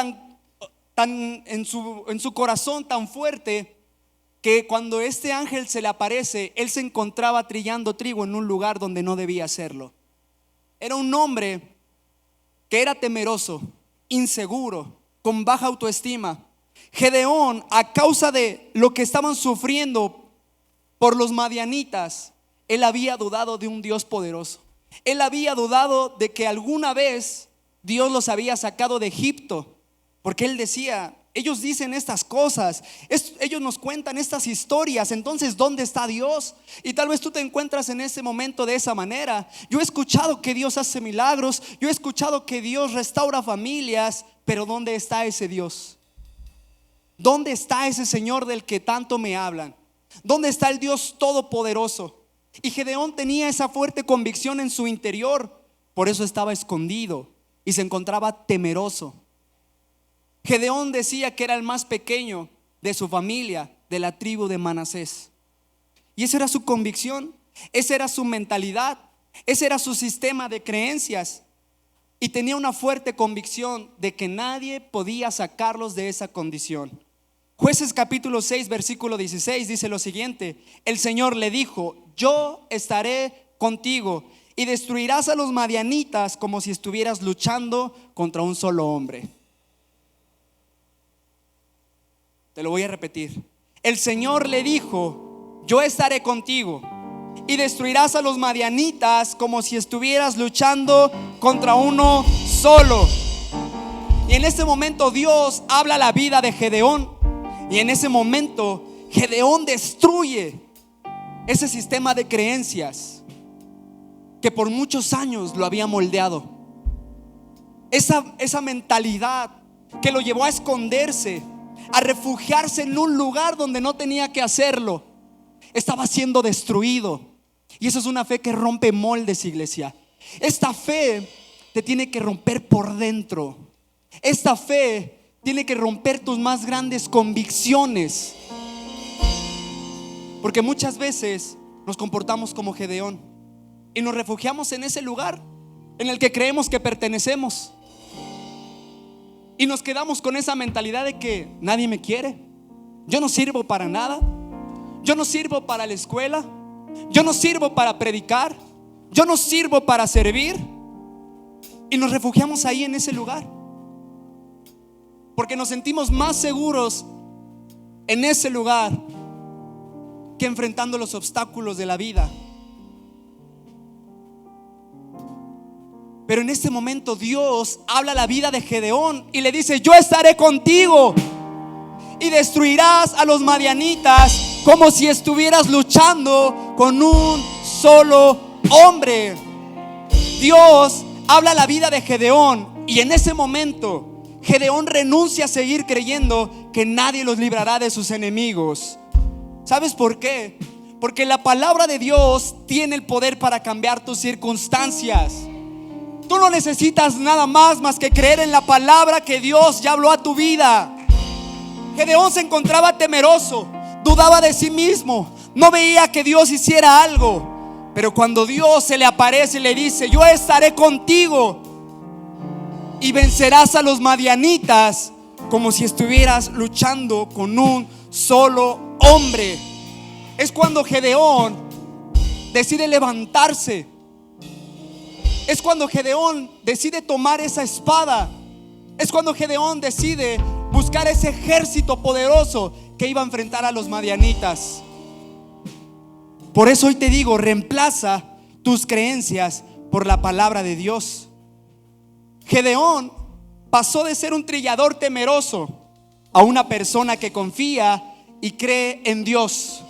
en su corazón tan fuerte que cuando este ángel se le aparece, él se encontraba trillando trigo en un lugar donde no debía hacerlo. Era un hombre que era temeroso, inseguro, con baja autoestima. Gedeón, a causa de lo que estaban sufriendo por los madianitas, él había dudado de un Dios poderoso. Él había dudado de que alguna vez Dios los había sacado de Egipto, porque él decía: ellos dicen estas cosas, ellos nos cuentan estas historias, entonces ¿dónde está Dios? Y tal vez tú te encuentras en ese momento de esa manera. Yo he escuchado que Dios hace milagros, yo he escuchado que Dios restaura familias, pero ¿dónde está ese Dios? ¿Dónde está ese Señor del que tanto me hablan? ¿Dónde está el Dios todopoderoso? Y Gedeón tenía esa fuerte convicción en su interior, por eso estaba escondido y se encontraba temeroso. Gedeón decía que era el más pequeño de su familia, de la tribu de Manasés. Y esa era su convicción, esa era su mentalidad, ese era su sistema de creencias. Y tenía una fuerte convicción de que nadie podía sacarlos de esa condición. Jueces capítulo 6 versículo 16 dice lo siguiente: el Señor le dijo: yo estaré contigo y destruirás a los madianitas como si estuvieras luchando contra un solo hombre. Te lo voy a repetir. El Señor le dijo: yo estaré contigo y destruirás a los madianitas como si estuvieras luchando contra uno solo. Y en ese momento Dios habla la vida de Gedeón. Y en ese momento Gedeón destruye ese sistema de creencias que por muchos años lo había moldeado. Esa mentalidad que lo llevó a esconderse, a refugiarse en un lugar donde no tenía que hacerlo, estaba siendo destruido. Y eso es una fe que rompe moldes, iglesia. Esta fe te tiene que romper por dentro. Esta fe tiene que romper tus más grandes convicciones, porque muchas veces nos comportamos como Gedeón y nos refugiamos en ese lugar en el que creemos que pertenecemos, y nos quedamos con esa mentalidad de que nadie me quiere, yo no sirvo para nada, yo no sirvo para la escuela, yo no sirvo para predicar, yo no sirvo para servir. Y nos refugiamos ahí en ese lugar porque nos sentimos más seguros en ese lugar que enfrentando los obstáculos de la vida. Pero en este momento Dios habla la vida de Gedeón y le dice: yo estaré contigo y destruirás a los madianitas como si estuvieras luchando con un solo hombre. Dios habla la vida de Gedeón y en ese momento Gedeón renuncia a seguir creyendo que nadie los librará de sus enemigos. ¿Sabes por qué? Porque la palabra de Dios tiene el poder para cambiar tus circunstancias. Tú no necesitas nada más que creer en la palabra que Dios ya habló a tu vida. Gedeón se encontraba temeroso, dudaba de sí mismo, no veía que Dios hiciera algo. Pero cuando Dios se le aparece y le dice: yo estaré contigo y vencerás a los madianitas como si estuvieras luchando con un solo hombre, es cuando Gedeón decide levantarse. Es cuando Gedeón decide tomar esa espada. Es cuando Gedeón decide buscar ese ejército poderoso que iba a enfrentar a los madianitas. Por eso hoy te digo: reemplaza tus creencias por la palabra de Dios. Gedeón pasó de ser un trillador temeroso a una persona que confía y cree en Dios.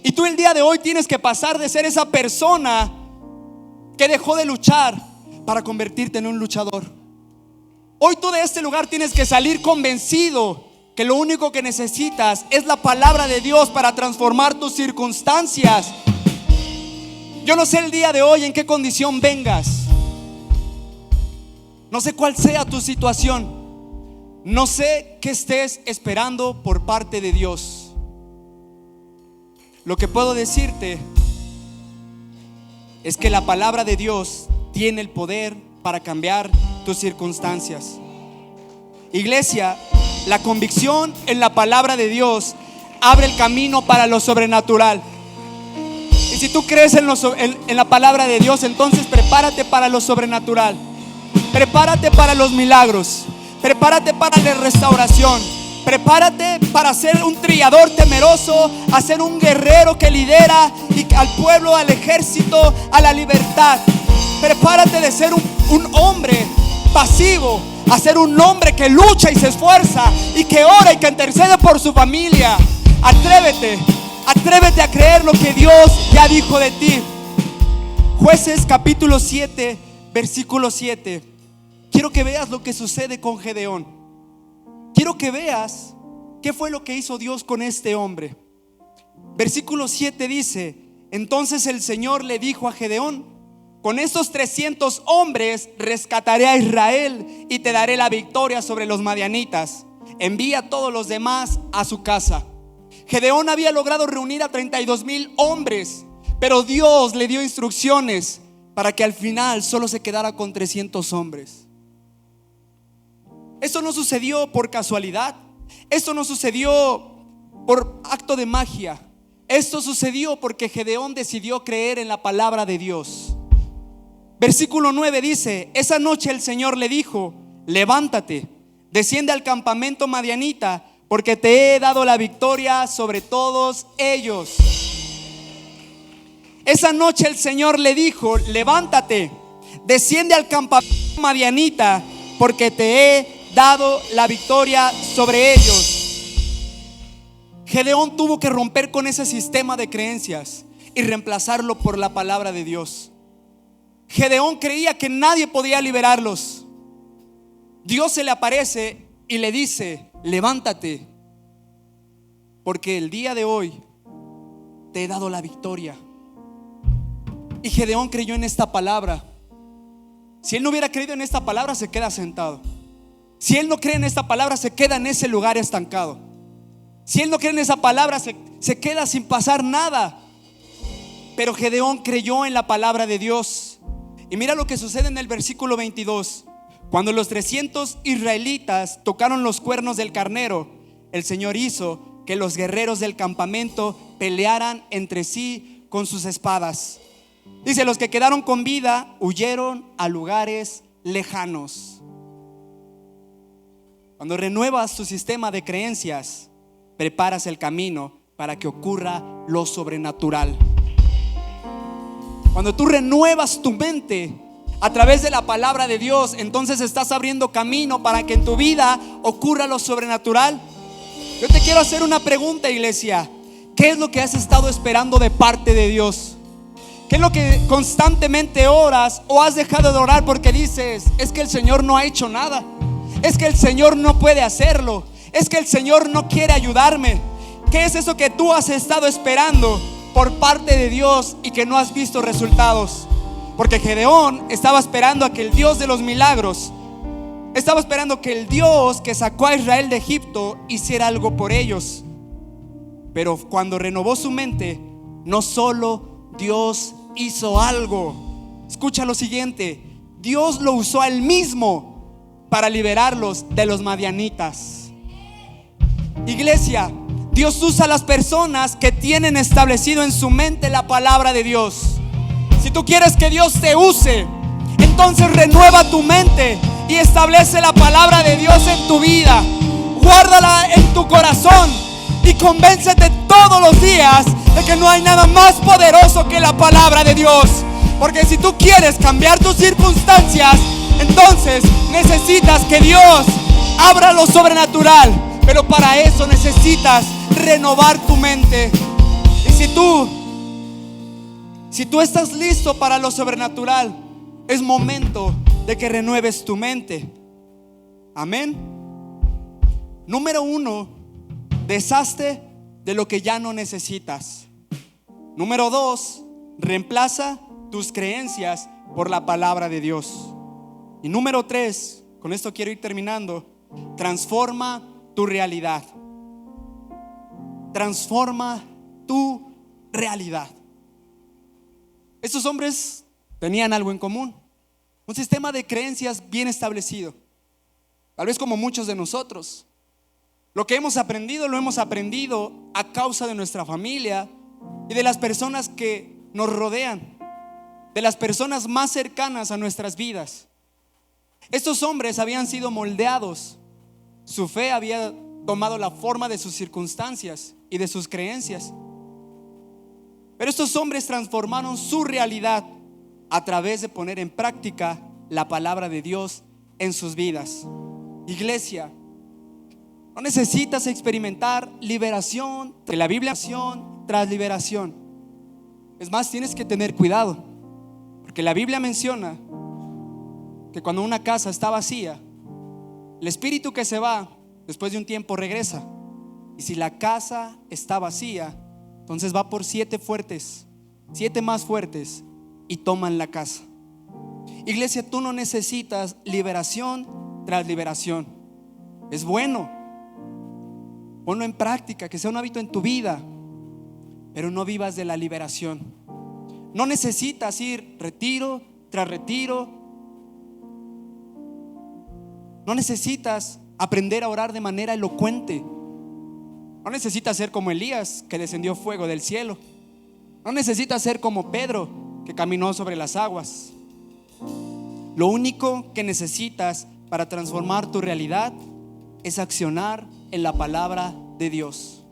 Y tú el día de hoy tienes que pasar de ser esa persona que dejó de luchar para convertirte en un luchador. Hoy tú de este lugar tienes que salir convencido que lo único que necesitas es la palabra de Dios para transformar tus circunstancias. Yo no sé el día de hoy en qué condición vengas. No sé cuál sea tu situación. No sé qué estés esperando por parte de Dios. Lo que puedo decirte es que la palabra de Dios tiene el poder para cambiar tus circunstancias. Iglesia, la convicción en la palabra de Dios abre el camino para lo sobrenatural. Y si tú crees en la palabra de Dios, entonces prepárate para lo sobrenatural. Prepárate para los milagros. Prepárate para la restauración. Prepárate para ser un trillador temeroso, a ser un guerrero que lidera al pueblo, al ejército, a la libertad. Prepárate de ser un hombre pasivo, a ser un hombre que lucha y se esfuerza y que ora y que intercede por su familia. Atrévete a creer lo que Dios ya dijo de ti. Jueces capítulo 7, versículo 7. Quiero que veas lo que sucede con Gedeón. Quiero que veas qué fue lo que hizo Dios con este hombre. Versículo 7 dice: entonces el Señor le dijo a Gedeón: con estos 300 hombres rescataré a Israel y te daré la victoria sobre los madianitas. Envía a todos los demás a su casa. Gedeón había logrado reunir a 32,000 hombres, pero Dios le dio instrucciones para que al final solo se quedara con 300 hombres. Esto no sucedió por casualidad. Esto no sucedió por acto de magia. Esto sucedió porque Gedeón decidió creer en la palabra de Dios. Versículo 9 dice: esa noche el Señor le dijo: levántate, desciende al campamento madianita, porque te he dado la victoria sobre todos ellos. Esa noche el Señor le dijo: levántate, desciende al campamento madianita, porque te he dado la victoria sobre ellos. Gedeón tuvo que romper con ese sistema de creencias y reemplazarlo por la palabra de Dios. Gedeón creía que nadie podía liberarlos. Dios se le aparece y le dice: levántate, porque el día de hoy te he dado la victoria. Y Gedeón creyó en esta palabra. Si él no hubiera creído en esta palabra, se queda sentado. Si él no cree en esta palabra, se queda en ese lugar estancado. Si él no cree en esa palabra, se queda sin pasar nada. Pero Gedeón creyó en la palabra de Dios. Y mira lo que sucede en el versículo 22. Cuando los 300 israelitas tocaron los cuernos del carnero, el Señor hizo que los guerreros del campamento pelearan entre sí con sus espadas. Dice: los que quedaron con vida huyeron a lugares lejanos. Cuando renuevas tu sistema de creencias, preparas el camino para que ocurra lo sobrenatural. Cuando tú renuevas tu mente a través de la palabra de Dios, entonces estás abriendo camino para que en tu vida ocurra lo sobrenatural. Yo te quiero hacer una pregunta, iglesia. ¿Qué es lo que has estado esperando de parte de Dios? ¿Qué es lo que constantemente oras o has dejado de orar porque dices: es que el Señor no ha hecho nada, es que el Señor no puede hacerlo, es que el Señor no quiere ayudarme? ¿Qué es eso que tú has estado esperando por parte de Dios y que no has visto resultados? Porque Gedeón estaba esperando a que el Dios de los milagros, estaba esperando que el Dios que sacó a Israel de Egipto hiciera algo por ellos. Pero cuando renovó su mente, no solo Dios hizo algo. Escucha lo siguiente: Dios lo usó a él mismo para liberarlos de los madianitas. Iglesia, Dios usa a las personas que tienen establecido en su mente la palabra de Dios. Si tú quieres que Dios te use, entonces renueva tu mente y establece la palabra de Dios en tu vida. Guárdala en tu corazón y convéncete todos los días de que no hay nada más poderoso que la palabra de Dios. Porque si tú quieres cambiar tus circunstancias, entonces necesitas que Dios abra lo sobrenatural. Pero para eso necesitas renovar tu mente. Y si tú estás listo para lo sobrenatural, es momento de que renueves tu mente. Amén. Número 1, deshazte de lo que ya no necesitas. Número 2, reemplaza tus creencias por la palabra de Dios. Y número 3, con esto quiero ir terminando, transforma tu realidad. Transforma tu realidad. Estos hombres tenían algo en común, un sistema de creencias bien establecido. Tal vez como muchos de nosotros, lo que hemos aprendido lo hemos aprendido a causa de nuestra familia y de las personas que nos rodean, de las personas más cercanas a nuestras vidas. Estos hombres habían sido moldeados, su fe había tomado la forma de sus circunstancias y de sus creencias. Pero estos hombres transformaron su realidad a través de poner en práctica la palabra de Dios en sus vidas. Iglesia, no necesitas experimentar liberación de la Biblia, tras liberación. Es más, tienes que tener cuidado, porque la Biblia menciona que cuando una casa está vacía, el espíritu que se va después de un tiempo regresa. Y si la casa está vacía, entonces va por 7 fuertes, 7 más fuertes, y toman la casa. Iglesia, tú no necesitas liberación tras liberación. Es bueno, ponlo en práctica, que sea un hábito en tu vida, pero no vivas de la liberación. No necesitas ir retiro tras retiro. No necesitas aprender a orar de manera elocuente. No necesitas ser como Elías, que descendió fuego del cielo. No necesitas ser como Pedro, que caminó sobre las aguas. Lo único que necesitas para transformar tu realidad es accionar en la palabra de Dios.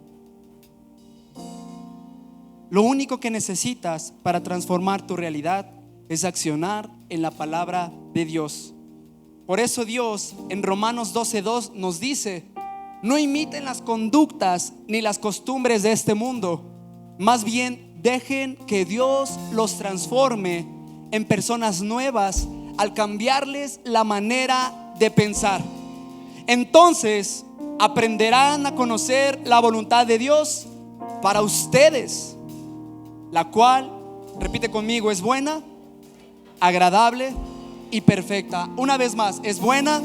Lo único que necesitas para transformar tu realidad es accionar en la palabra de Dios. Por eso Dios en Romanos 12:2 nos dice: no imiten las conductas ni las costumbres de este mundo, más bien dejen que Dios los transforme en personas nuevas al cambiarles la manera de pensar. Entonces aprenderán a conocer la voluntad de Dios para ustedes, la cual, repite conmigo, es buena, agradable y perfecta. Una vez más, es buena,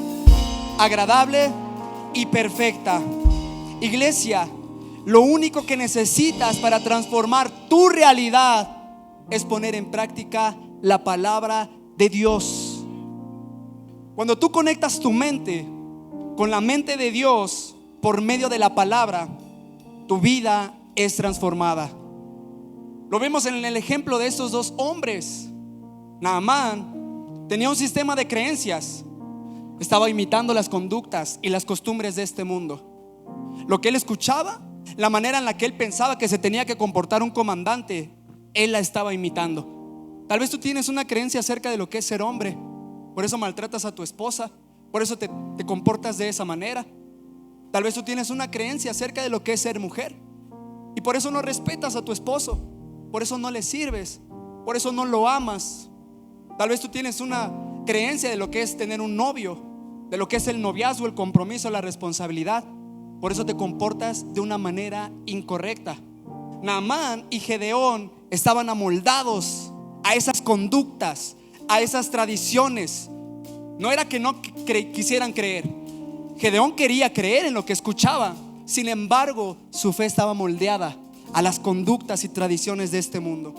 agradable y perfecta. Iglesia, lo único que necesitas para transformar tu realidad es poner en práctica la palabra de Dios. Cuando tú conectas tu mente con la mente de Dios por medio de la palabra, tu vida es transformada. Lo vemos en el ejemplo de estos 2 hombres. Naamán tenía un sistema de creencias, estaba imitando las conductas y las costumbres de este mundo. Lo que él escuchaba, la manera en la que él pensaba que se tenía que comportar un comandante, él la estaba imitando. Tal vez tú tienes una creencia acerca de lo que es ser hombre, por eso maltratas a tu esposa, por eso te comportas de esa manera. Tal vez tú tienes una creencia acerca de lo que es ser mujer, y por eso no respetas a tu esposo, por eso no le sirves, por eso no lo amas. Tal vez tú tienes una creencia de lo que es tener un novio, de lo que es el noviazgo, el compromiso, la responsabilidad, por eso te comportas de una manera incorrecta. Naamán y Gedeón estaban amoldados a esas conductas, a esas tradiciones. No era que no quisieran creer. Gedeón quería creer en lo que escuchaba, sin embargo su fe estaba moldeada a las conductas y tradiciones de este mundo.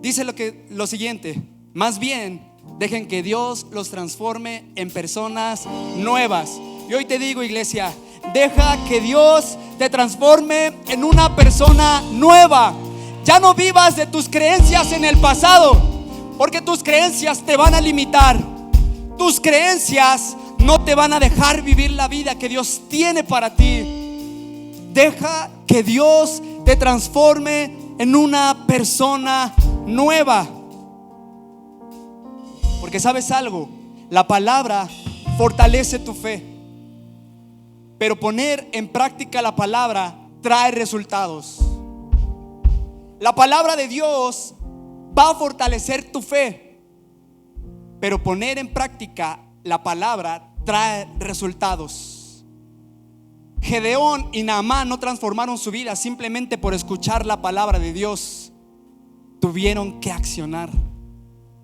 Dice lo siguiente: más bien dejen que Dios los transforme en personas nuevas. Y hoy te digo, iglesia, deja que Dios te transforme en una persona nueva. Ya no vivas de tus creencias en el pasado, porque tus creencias te van a limitar. Tus creencias no te van a dejar vivir la vida que Dios tiene para ti. Deja que Dios te transforme en una persona nueva. Porque sabes algo, la palabra fortalece tu fe, pero poner en práctica la palabra trae resultados. La palabra de Dios va a fortalecer tu fe, pero poner en práctica la palabra trae resultados. Gedeón y Naamán no transformaron su vida simplemente por escuchar la palabra de Dios, tuvieron que accionar.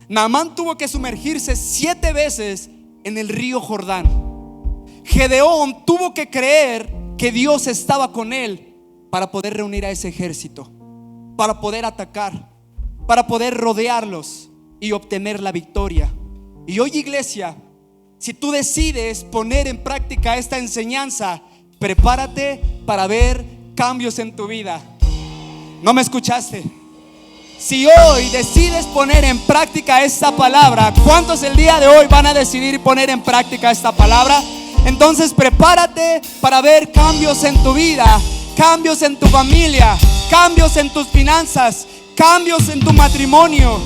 Naamán tuvo que sumergirse 7 veces en el río Jordán. Gedeón tuvo que creer que Dios estaba con él para poder reunir a ese ejército, para poder atacar. para poder rodearlos y obtener la victoria. Y hoy, iglesia, si tú decides poner en práctica esta enseñanza, prepárate para ver cambios en tu vida. ¿No me escuchaste? Si hoy decides poner en práctica esta palabra, ¿cuántos el día de hoy van a decidir poner en práctica esta palabra? Entonces prepárate para ver cambios en tu vida, cambios en tu familia, cambios en tus finanzas, cambios en tu matrimonio.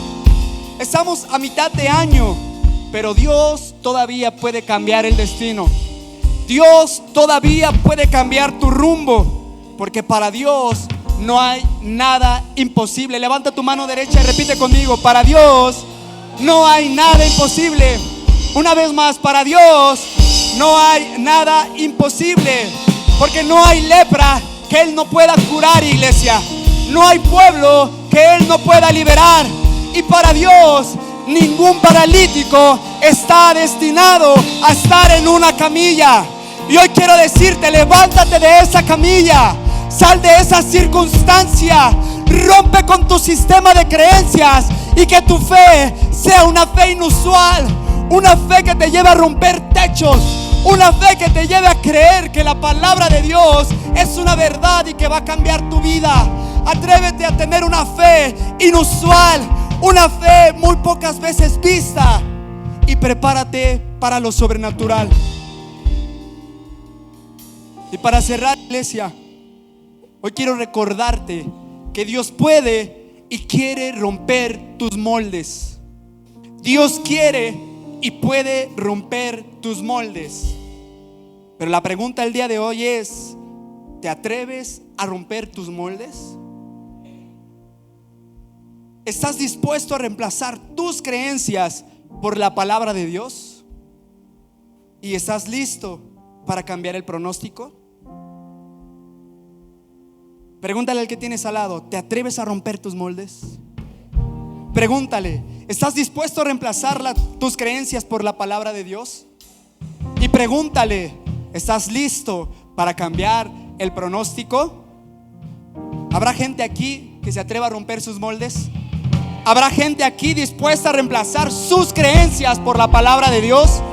Estamos a mitad de año, pero Dios todavía puede cambiar el destino. Dios todavía puede cambiar tu rumbo, porque para Dios no hay nada imposible. Levanta tu mano derecha y repite conmigo: para Dios no hay nada imposible. Una vez más, para Dios no hay nada imposible, porque no hay lepra que Él no pueda curar, iglesia. No hay pueblo que Él no pueda liberar. Y para Dios ningún paralítico está destinado a estar en una camilla. Y hoy quiero decirte: levántate de esa camilla, sal de esa circunstancia, rompe con tu sistema de creencias y que tu fe sea una fe inusual, una fe que te lleve a romper techos, una fe que te lleve a creer que la palabra de Dios es una verdad y que va a cambiar tu vida. Atrévete a tener una fe inusual, una fe muy pocas veces vista, y prepárate para lo sobrenatural. Y para cerrar, iglesia, hoy quiero recordarte que Dios puede y quiere romper tus moldes. Dios quiere y puede romper tus moldes. Pero la pregunta del día de hoy es: ¿te atreves a romper tus moldes? ¿Estás dispuesto a reemplazar tus creencias por la palabra de Dios? ¿Y estás listo para cambiar el pronóstico? Pregúntale al que tienes al lado: ¿te atreves a romper tus moldes? Pregúntale: ¿estás dispuesto a reemplazar tus creencias por la palabra de Dios? Y pregúntale: ¿estás listo para cambiar el pronóstico? ¿Habrá gente aquí que se atreva a romper sus moldes? ¿Habrá gente aquí dispuesta a reemplazar sus creencias por la palabra de Dios?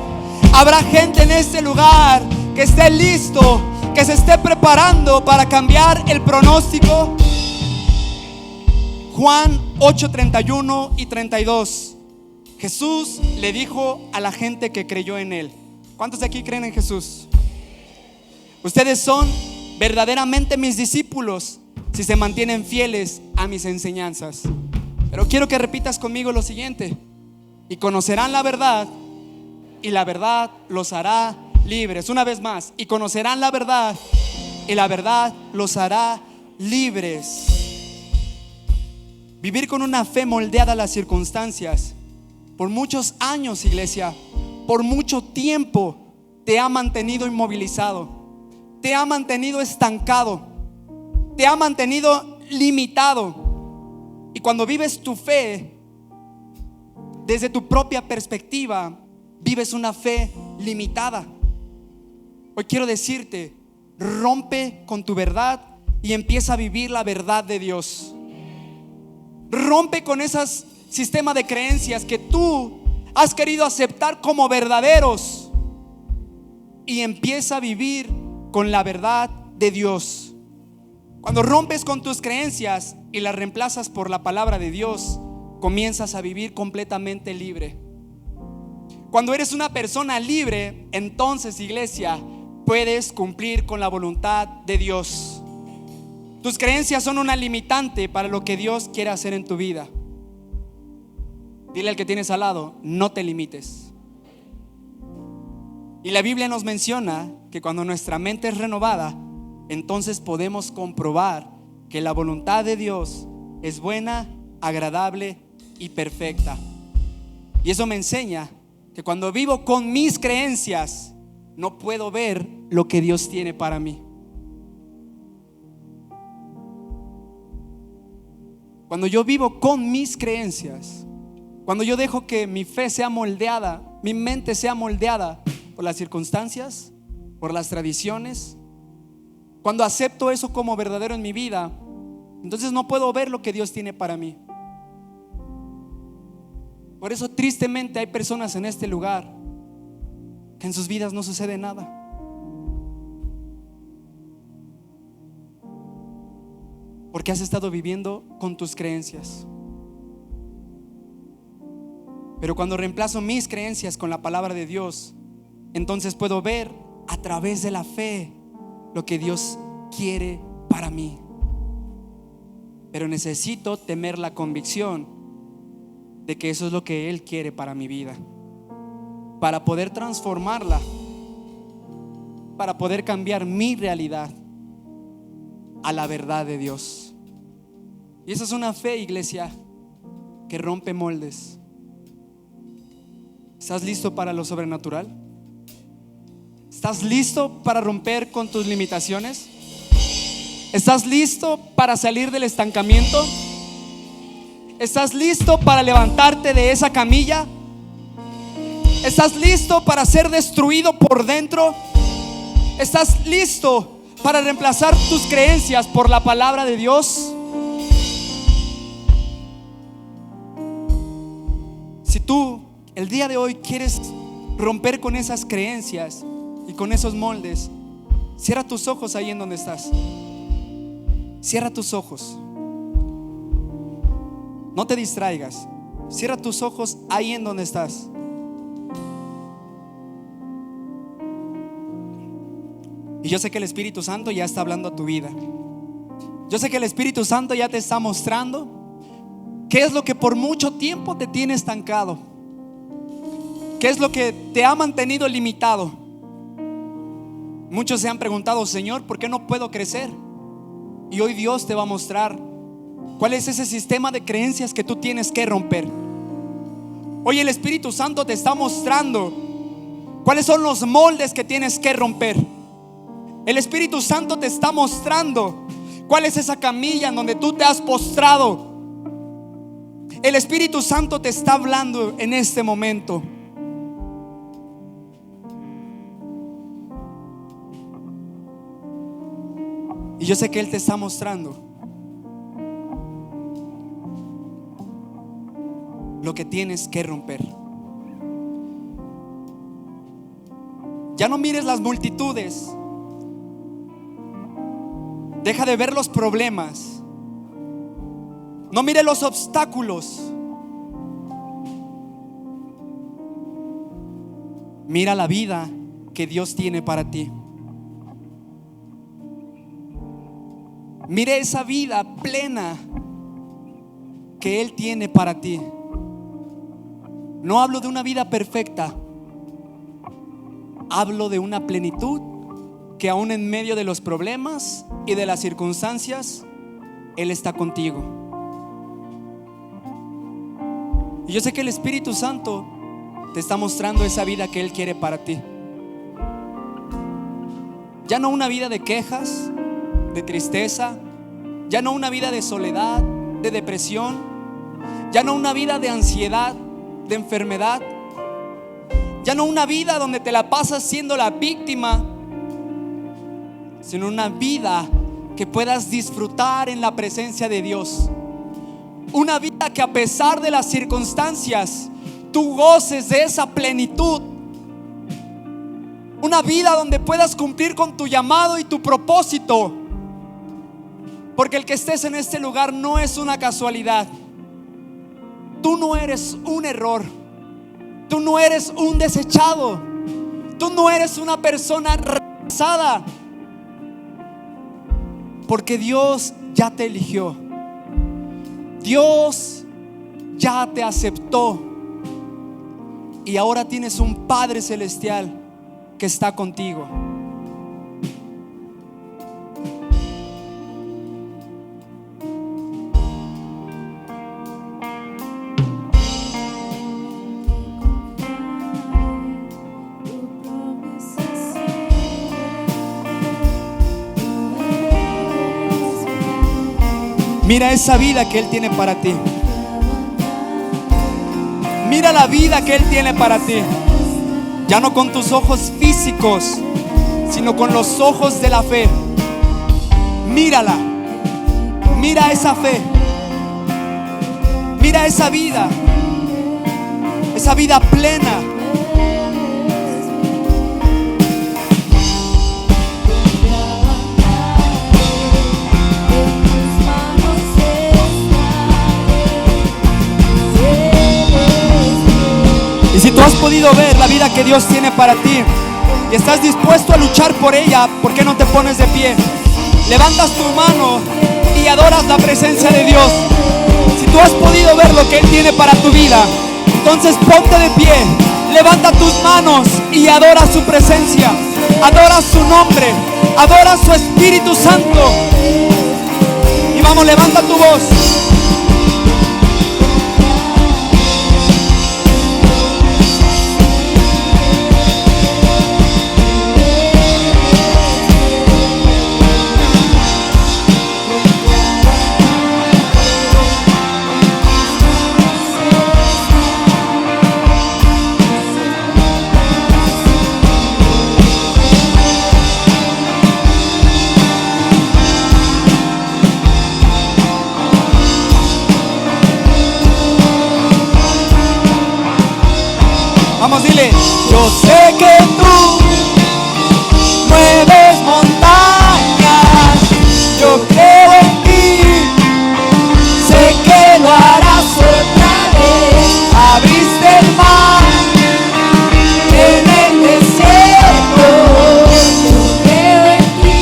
¿Habrá gente en este lugar que esté listo, que se esté preparando para cambiar el pronóstico? Juan 8:31 y 32. Jesús le dijo a la gente que creyó en Él. ¿Cuántos de aquí creen en Jesús? Ustedes son verdaderamente mis discípulos si se mantienen fieles a mis enseñanzas. Pero quiero que repitas conmigo lo siguiente: y conocerán la verdad, y la verdad los hará libres. Una vez más: y conocerán la verdad, y la verdad los hará libres. Vivir con una fe moldeada a las circunstancias por muchos años, iglesia, por mucho tiempo, te ha mantenido inmovilizado, te ha mantenido estancado, te ha mantenido limitado. Y cuando vives tu fe desde tu propia perspectiva, vives una fe limitada. Hoy quiero decirte: rompe con tu verdad y empieza a vivir la verdad de Dios. Rompe con esos sistemas de creencias que tú has querido aceptar como verdaderos y empieza a vivir con la verdad de Dios. Cuando rompes con tus creencias y las reemplazas por la palabra de Dios, comienzas a vivir completamente libre. Cuando eres una persona libre, entonces, iglesia, puedes cumplir con la voluntad de Dios. Tus creencias son una limitante para lo que Dios quiere hacer en tu vida. Dile al que tienes al lado: no te limites. Y la Biblia nos menciona que cuando nuestra mente es renovada, entonces podemos comprobar que la voluntad de Dios es buena, agradable y perfecta. Y eso me enseña que cuando vivo con mis creencias, no puedo ver lo que Dios tiene para mí. Cuando yo vivo con mis creencias, cuando yo dejo que mi fe sea moldeada, mi mente sea moldeada por las circunstancias, por las tradiciones, cuando acepto eso como verdadero en mi vida, entonces no puedo ver lo que Dios tiene para mí. Por eso tristemente hay personas en este lugar que en sus vidas no sucede nada. Porque has estado viviendo con tus creencias. Pero cuando reemplazo mis creencias con la palabra de Dios, entonces puedo ver a través de la fe lo que Dios quiere para mí. Pero necesito tener la convicción de que eso es lo que Él quiere para mi vida, para poder transformarla, para poder cambiar mi realidad a la verdad de Dios. Y esa es una fe, iglesia, que rompe moldes. ¿Estás listo para lo sobrenatural? ¿Estás listo para romper con tus limitaciones? ¿Estás listo para salir del estancamiento? ¿Estás listo para levantarte de esa camilla? ¿Estás listo para ser destruido por dentro? ¿Estás listo para reemplazar tus creencias por la palabra de Dios? Si tú el día de hoy quieres romper con esas creencias y con esos moldes, cierra tus ojos ahí en donde estás. Cierra tus ojos. No te distraigas. Cierra tus ojos ahí en donde estás. Y yo sé que el Espíritu Santo ya está hablando a tu vida. Yo sé que el Espíritu Santo ya te está mostrando qué es lo que por mucho tiempo te tiene estancado, qué es lo que te ha mantenido limitado. Muchos se han preguntado: Señor, ¿por qué no puedo crecer? Y hoy Dios te va a mostrar cuál es ese sistema de creencias que tú tienes que romper. Hoy el Espíritu Santo te está mostrando cuáles son los moldes que tienes que romper. El Espíritu Santo te está mostrando cuál es esa camilla en donde tú te has postrado. El Espíritu Santo te está hablando en este momento. Y yo sé que Él te está mostrando lo que tienes que romper. Ya no mires las multitudes. Deja de ver los problemas. No mires los obstáculos. Mira la vida que Dios tiene para ti. Mire esa vida plena que Él tiene para ti. No hablo de una vida perfecta. Hablo de una plenitud que aún en medio de los problemas y de las circunstancias, Él está contigo. Y yo sé que el Espíritu Santo te está mostrando esa vida que Él quiere para ti. Ya no una vida de quejas, de tristeza, ya no una vida de soledad, de depresión, ya no una vida de ansiedad, de enfermedad, ya no una vida donde te la pasas siendo la víctima, sino una vida que puedas disfrutar en la presencia de Dios. Una vida que a pesar de las circunstancias tú goces de esa plenitud. Una vida donde puedas cumplir con tu llamado y tu propósito. Porque el que estés en este lugar no es una casualidad. Tú no eres un error. Tú no eres un desechado. Tú no eres una persona rechazada. Porque Dios ya te eligió. Dios ya te aceptó. Y ahora tienes un Padre celestial que está contigo. Mira esa vida que Él tiene para ti. Mira la vida que Él tiene para ti. Ya no con tus ojos físicos, sino con los ojos de la fe. Mírala. Mira esa fe. Mira esa vida. esa vida plena. Y si tú has podido ver la vida que Dios tiene para ti y estás dispuesto a luchar por ella, ¿por qué no te pones de pie? Levantas tu mano y adoras la presencia de Dios. Si tú has podido ver lo que Él tiene para tu vida, entonces ponte de pie, levanta tus manos y adora su presencia, adora su nombre, adora su Espíritu Santo. Y vamos, levanta tu voz. Vamos, dile: yo sé que tú mueves montañas, yo creo en ti, sé que lo harás otra vez. Abriste el mar en el desierto, yo creo en ti,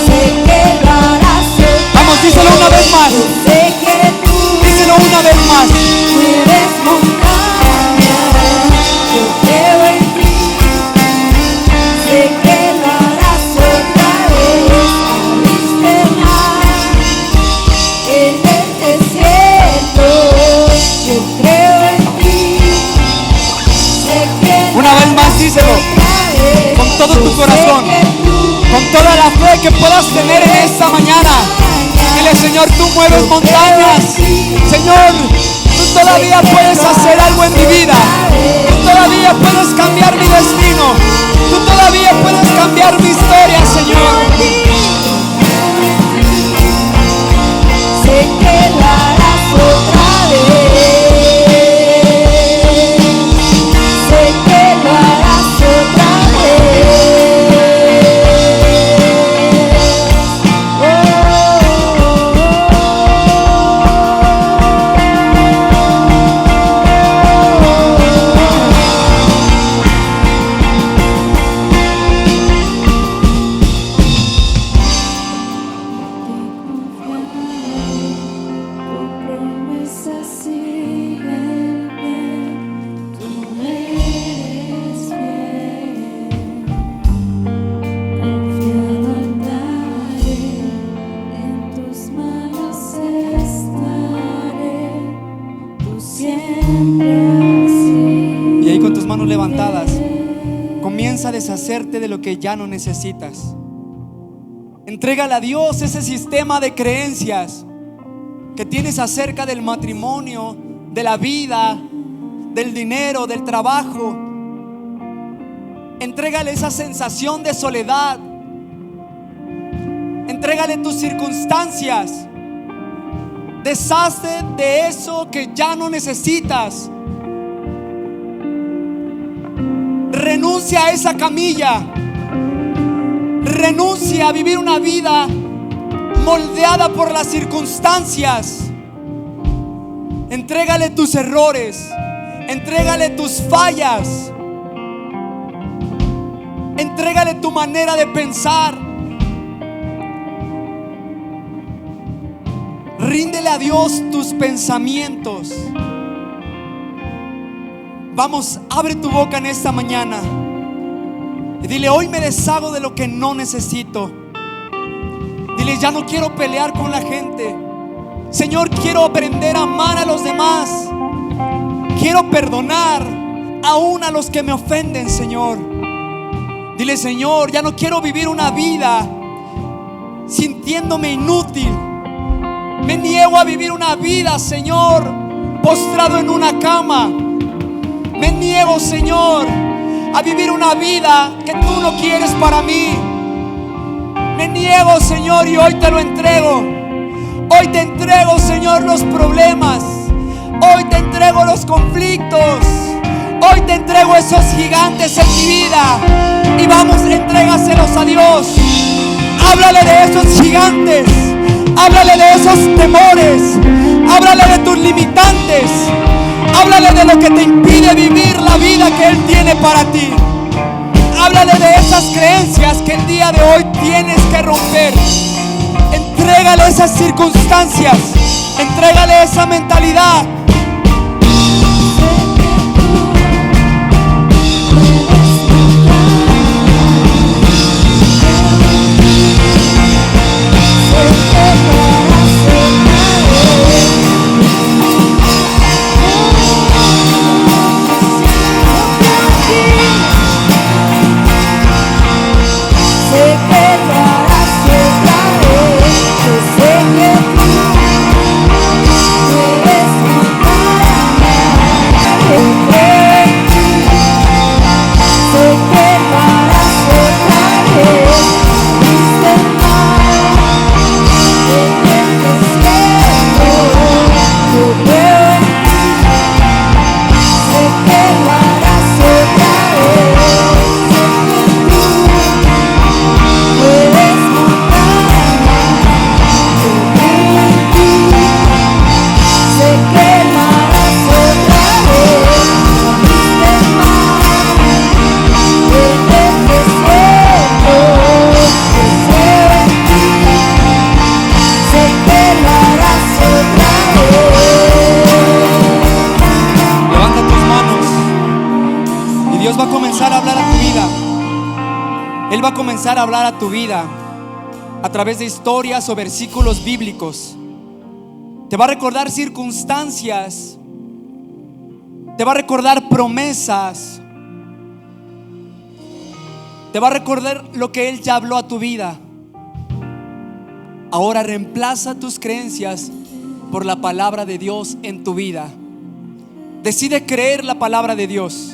sé que lo harás otra vez. Vamos, díselo una vez más. Yo sé que tú, díselo una vez más. Mueves montañas. Díselo con todo tu corazón, con toda la fe que puedas tener en esta mañana. Dile: Señor, tú mueves montañas. Señor, tú todavía puedes hacer algo en mi vida. Tú todavía puedes cambiar mi destino. Tú todavía puedes cambiar mi historia, Señor. Sé que lo harás otra vez. Y ahí con tus manos levantadas, comienza a deshacerte de lo que ya no necesitas. Entrégale a Dios ese sistema de creencias que tienes acerca del matrimonio, de la vida, del dinero, del trabajo. Entrégale esa sensación de soledad. Entrégale tus circunstancias. Deshazte de eso que ya no necesitas. Renuncia a esa camilla. Renuncia a vivir una vida moldeada por las circunstancias. Entrégale tus errores. Entrégale tus fallas. Entrégale tu manera de pensar. Ríndele a Dios tus pensamientos. Vamos, abre tu boca en esta mañana y dile: hoy me deshago de lo que no necesito. Dile: ya no quiero pelear con la gente. Señor, quiero aprender a amar a los demás. Quiero perdonar aún a los que me ofenden, Señor. Dile: Señor, ya no quiero vivir una vida sintiéndome inútil. Me niego a vivir una vida, Señor, postrado en una cama. Me niego, Señor, a vivir una vida que tú no quieres para mí. Me niego, Señor, y hoy te lo entrego. Hoy te entrego, Señor, los problemas. Hoy te entrego los conflictos. Hoy te entrego esos gigantes en mi vida. Y vamos, entrégaselos a Dios. Háblale de esos gigantes. Háblale de esos temores. Háblale de tus limitantes. Háblale de lo que te impide vivir la vida que Él tiene para ti. Háblale de esas creencias que el día de hoy tienes que romper. Entrégale esas circunstancias. Entrégale esa mentalidad. Dios va a comenzar a hablar a tu vida. Él va a comenzar a hablar a tu vida a través de historias o versículos bíblicos. Te va a recordar circunstancias. Te va a recordar promesas. Te va a recordar lo que Él ya habló a tu vida. Ahora reemplaza tus creencias por la palabra de Dios en tu vida. Decide creer la palabra de Dios.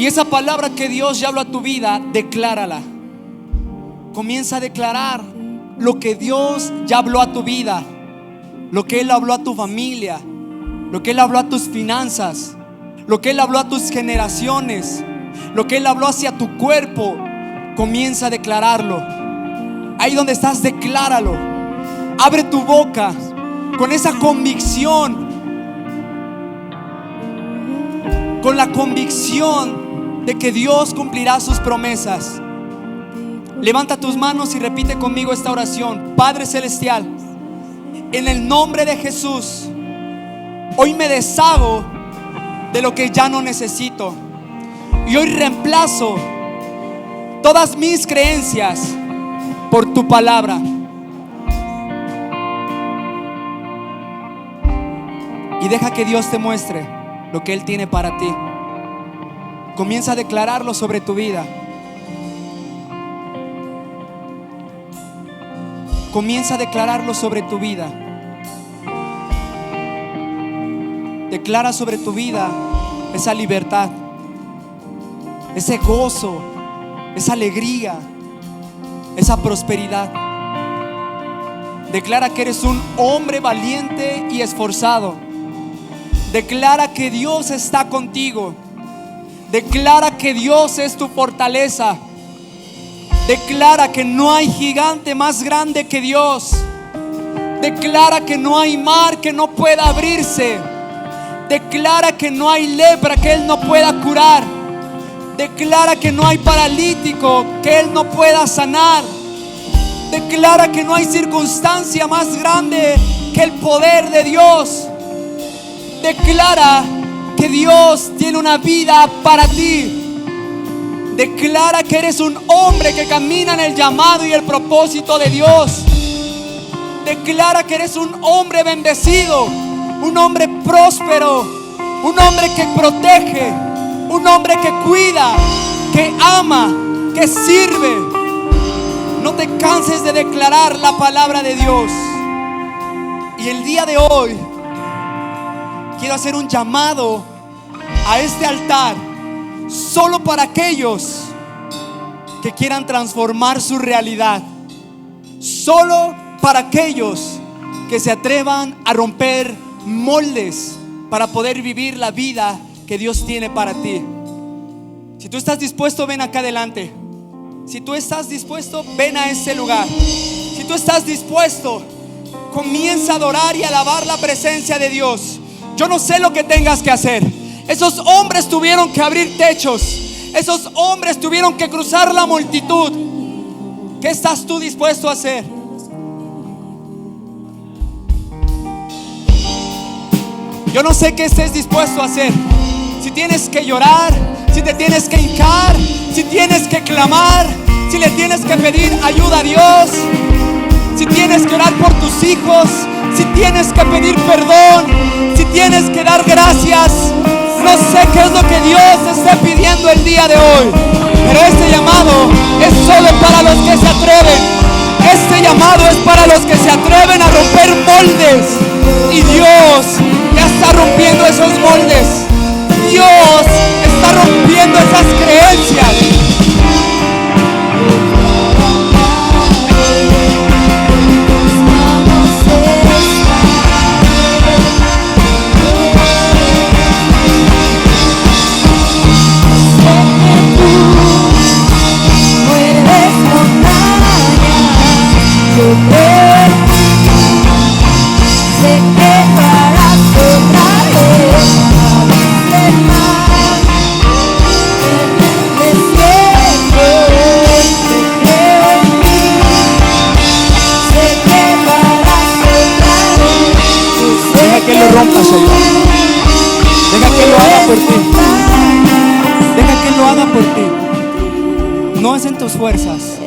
Y esa palabra que Dios ya habló a tu vida, declárala. Comienza a declarar lo que Dios ya habló a tu vida, lo que Él habló a tu familia, lo que Él habló a tus finanzas, lo que Él habló a tus generaciones, lo que Él habló hacia tu cuerpo. Comienza a declararlo. Ahí donde estás, decláralo. Abre tu boca con esa convicción, con la convicción de que Dios cumplirá sus promesas. Levanta tus manos y repite conmigo esta oración. Padre Celestial, en el nombre de Jesús, hoy me deshago de lo que ya no necesito. Y hoy reemplazo todas mis creencias por tu palabra. Y deja que Dios te muestre lo que Él tiene para ti. Comienza a declararlo sobre tu vida. Comienza a declararlo sobre tu vida. Declara sobre tu vida esa libertad, ese gozo, esa alegría, esa prosperidad. Declara que eres un hombre valiente y esforzado. Declara que Dios está contigo. Declara que Dios es tu fortaleza. Declara que no hay gigante más grande que Dios. Declara que no hay mar que no pueda abrirse. Declara que no hay lepra que Él no pueda curar. Declara que no hay paralítico que Él no pueda sanar. Declara que no hay circunstancia más grande que el poder de Dios. Declara que Dios tiene una vida para ti. Declara que eres un hombre que camina en el llamado y el propósito de Dios. Declara que eres un hombre bendecido, un hombre próspero, un hombre que protege, un hombre que cuida, que ama, que sirve. No te canses de declarar la palabra de Dios. Y el día de hoy quiero hacer un llamado a este altar solo para aquellos que quieran transformar su realidad. Solo para aquellos que se atrevan a romper moldes para poder vivir la vida que Dios tiene para ti. Si tú estás dispuesto, ven acá adelante. Si tú estás dispuesto, ven a ese lugar. Si tú estás dispuesto, comienza a adorar y alabar la presencia de Dios. Yo no sé lo que tengas que hacer. Esos hombres tuvieron que abrir techos. Esos hombres tuvieron que cruzar la multitud. ¿Qué estás tú dispuesto a hacer? Yo no sé qué estés dispuesto a hacer. Si tienes que llorar, si te tienes que hincar, si tienes que clamar, si le tienes que pedir ayuda a Dios, si tienes que orar por tus hijos, si tienes que pedir perdón, si tienes que dar gracias. No sé qué es lo que Dios esté pidiendo el día de hoy, pero este llamado es solo para los que se atreven. Este llamado es para los que se atreven a romper moldes. Y Dios ya está rompiendo esos moldes. Dios está rompiendo esas creencias. Rompa, Señor. Deja que Él lo haga por ti. Deja que Él lo haga por ti. No es en tus fuerzas.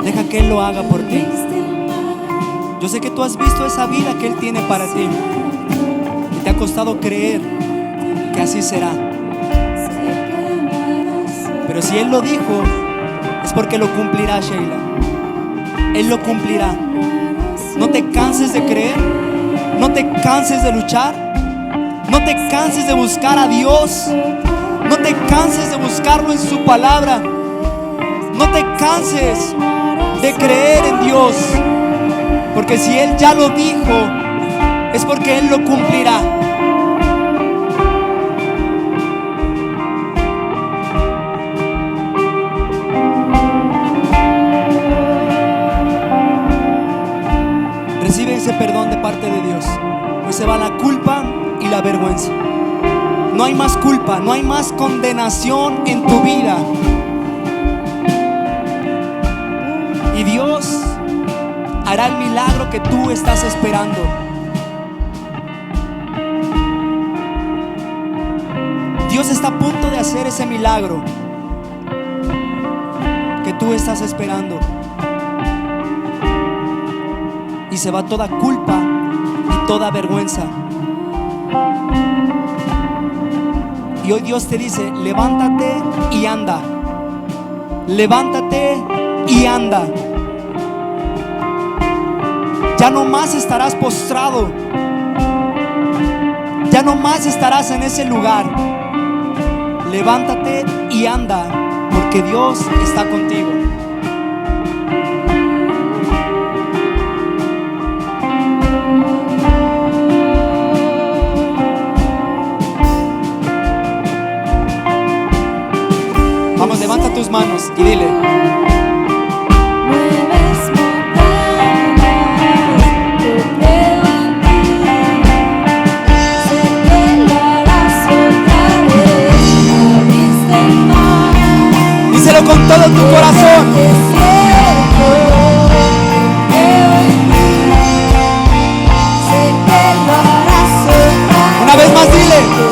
Deja que Él lo haga por ti. Yo sé que tú has visto esa vida que Él tiene para ti y te ha costado creer que así será. Pero si Él lo dijo, es porque lo cumplirá, Sheila. Él lo cumplirá. No te canses de creer. No te canses de luchar. No te canses de buscar a Dios. No te canses de buscarlo en su palabra. No te canses de creer en Dios, porque si Él ya lo dijo, es porque Él lo cumplirá. Recibe ese perdón de parte de Dios. Hoy se va la culpa y la vergüenza. No hay más culpa, no hay más condenación en tu vida. Y Dios hará el milagro que tú estás esperando. Dios está a punto de hacer ese milagro que tú estás esperando. Y se va toda culpa y toda vergüenza. Y hoy Dios te dice: levántate y anda. Levántate y anda. Ya no más estarás postrado. Ya no más estarás en ese lugar. Levántate y anda, porque Dios está contigo. Vamos, levanta tus manos y dile: díselo con todo tu corazón. Una vez más, dile: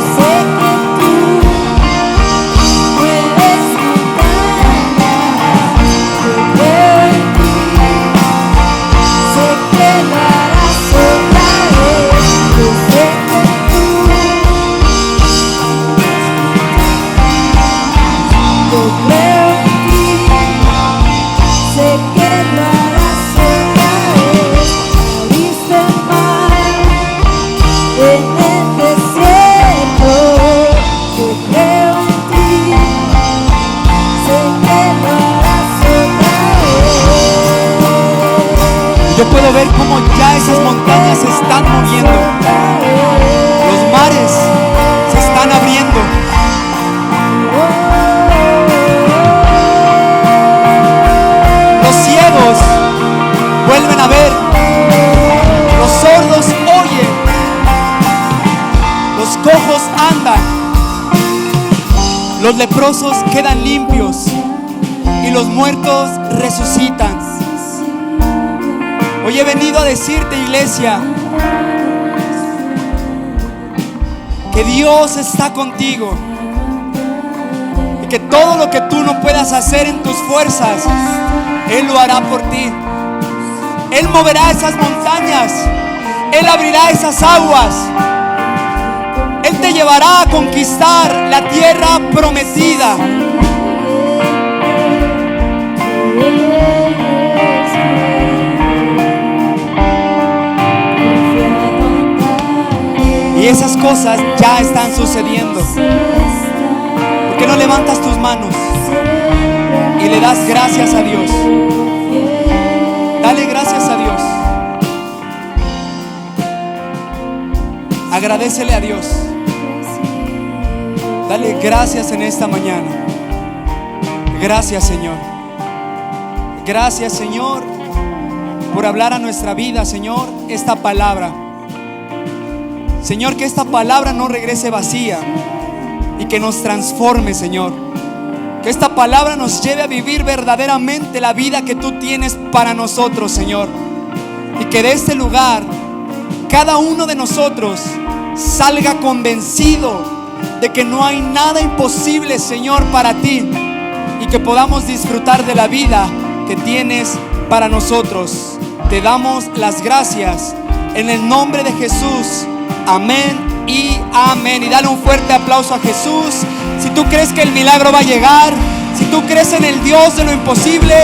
Yo puedo ver cómo ya esas montañas se están moviendo. Los mares se están abriendo. Los ciegos vuelven a ver. Los sordos oyen. Los cojos andan. Los leprosos quedan limpios. Y los muertos resucitan. Hoy he venido a decirte, iglesia, que Dios está contigo y que todo lo que tú no puedas hacer en tus fuerzas, Él lo hará por ti. Él moverá esas montañas, Él abrirá esas aguas, Él te llevará a conquistar la tierra prometida. Y esas cosas ya están sucediendo. ¿Por qué no levantas tus manos y le das gracias a Dios? Dale gracias a Dios. Agradécele a Dios. Dale gracias en esta mañana. Gracias, Señor. Gracias, Señor, por hablar a nuestra vida, Señor, esta palabra. Señor, que esta palabra no regrese vacía y que nos transforme, Señor. Que esta palabra nos lleve a vivir verdaderamente la vida que tú tienes para nosotros, Señor. Y que de este lugar cada uno de nosotros salga convencido de que no hay nada imposible, Señor, para ti. Y que podamos disfrutar de la vida que tienes para nosotros. Te damos las gracias en el nombre de Jesús. Amén y amén. Y dale un fuerte aplauso a Jesús. Si tú crees que el milagro va a llegar, si tú crees en el Dios de lo imposible,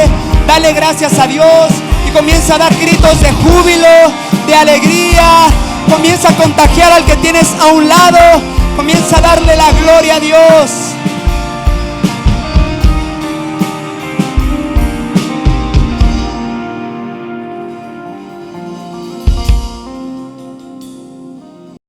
dale gracias a Dios y comienza a dar gritos de júbilo, de alegría. Comienza a contagiar al que tienes a un lado. Comienza a darle la gloria a Dios.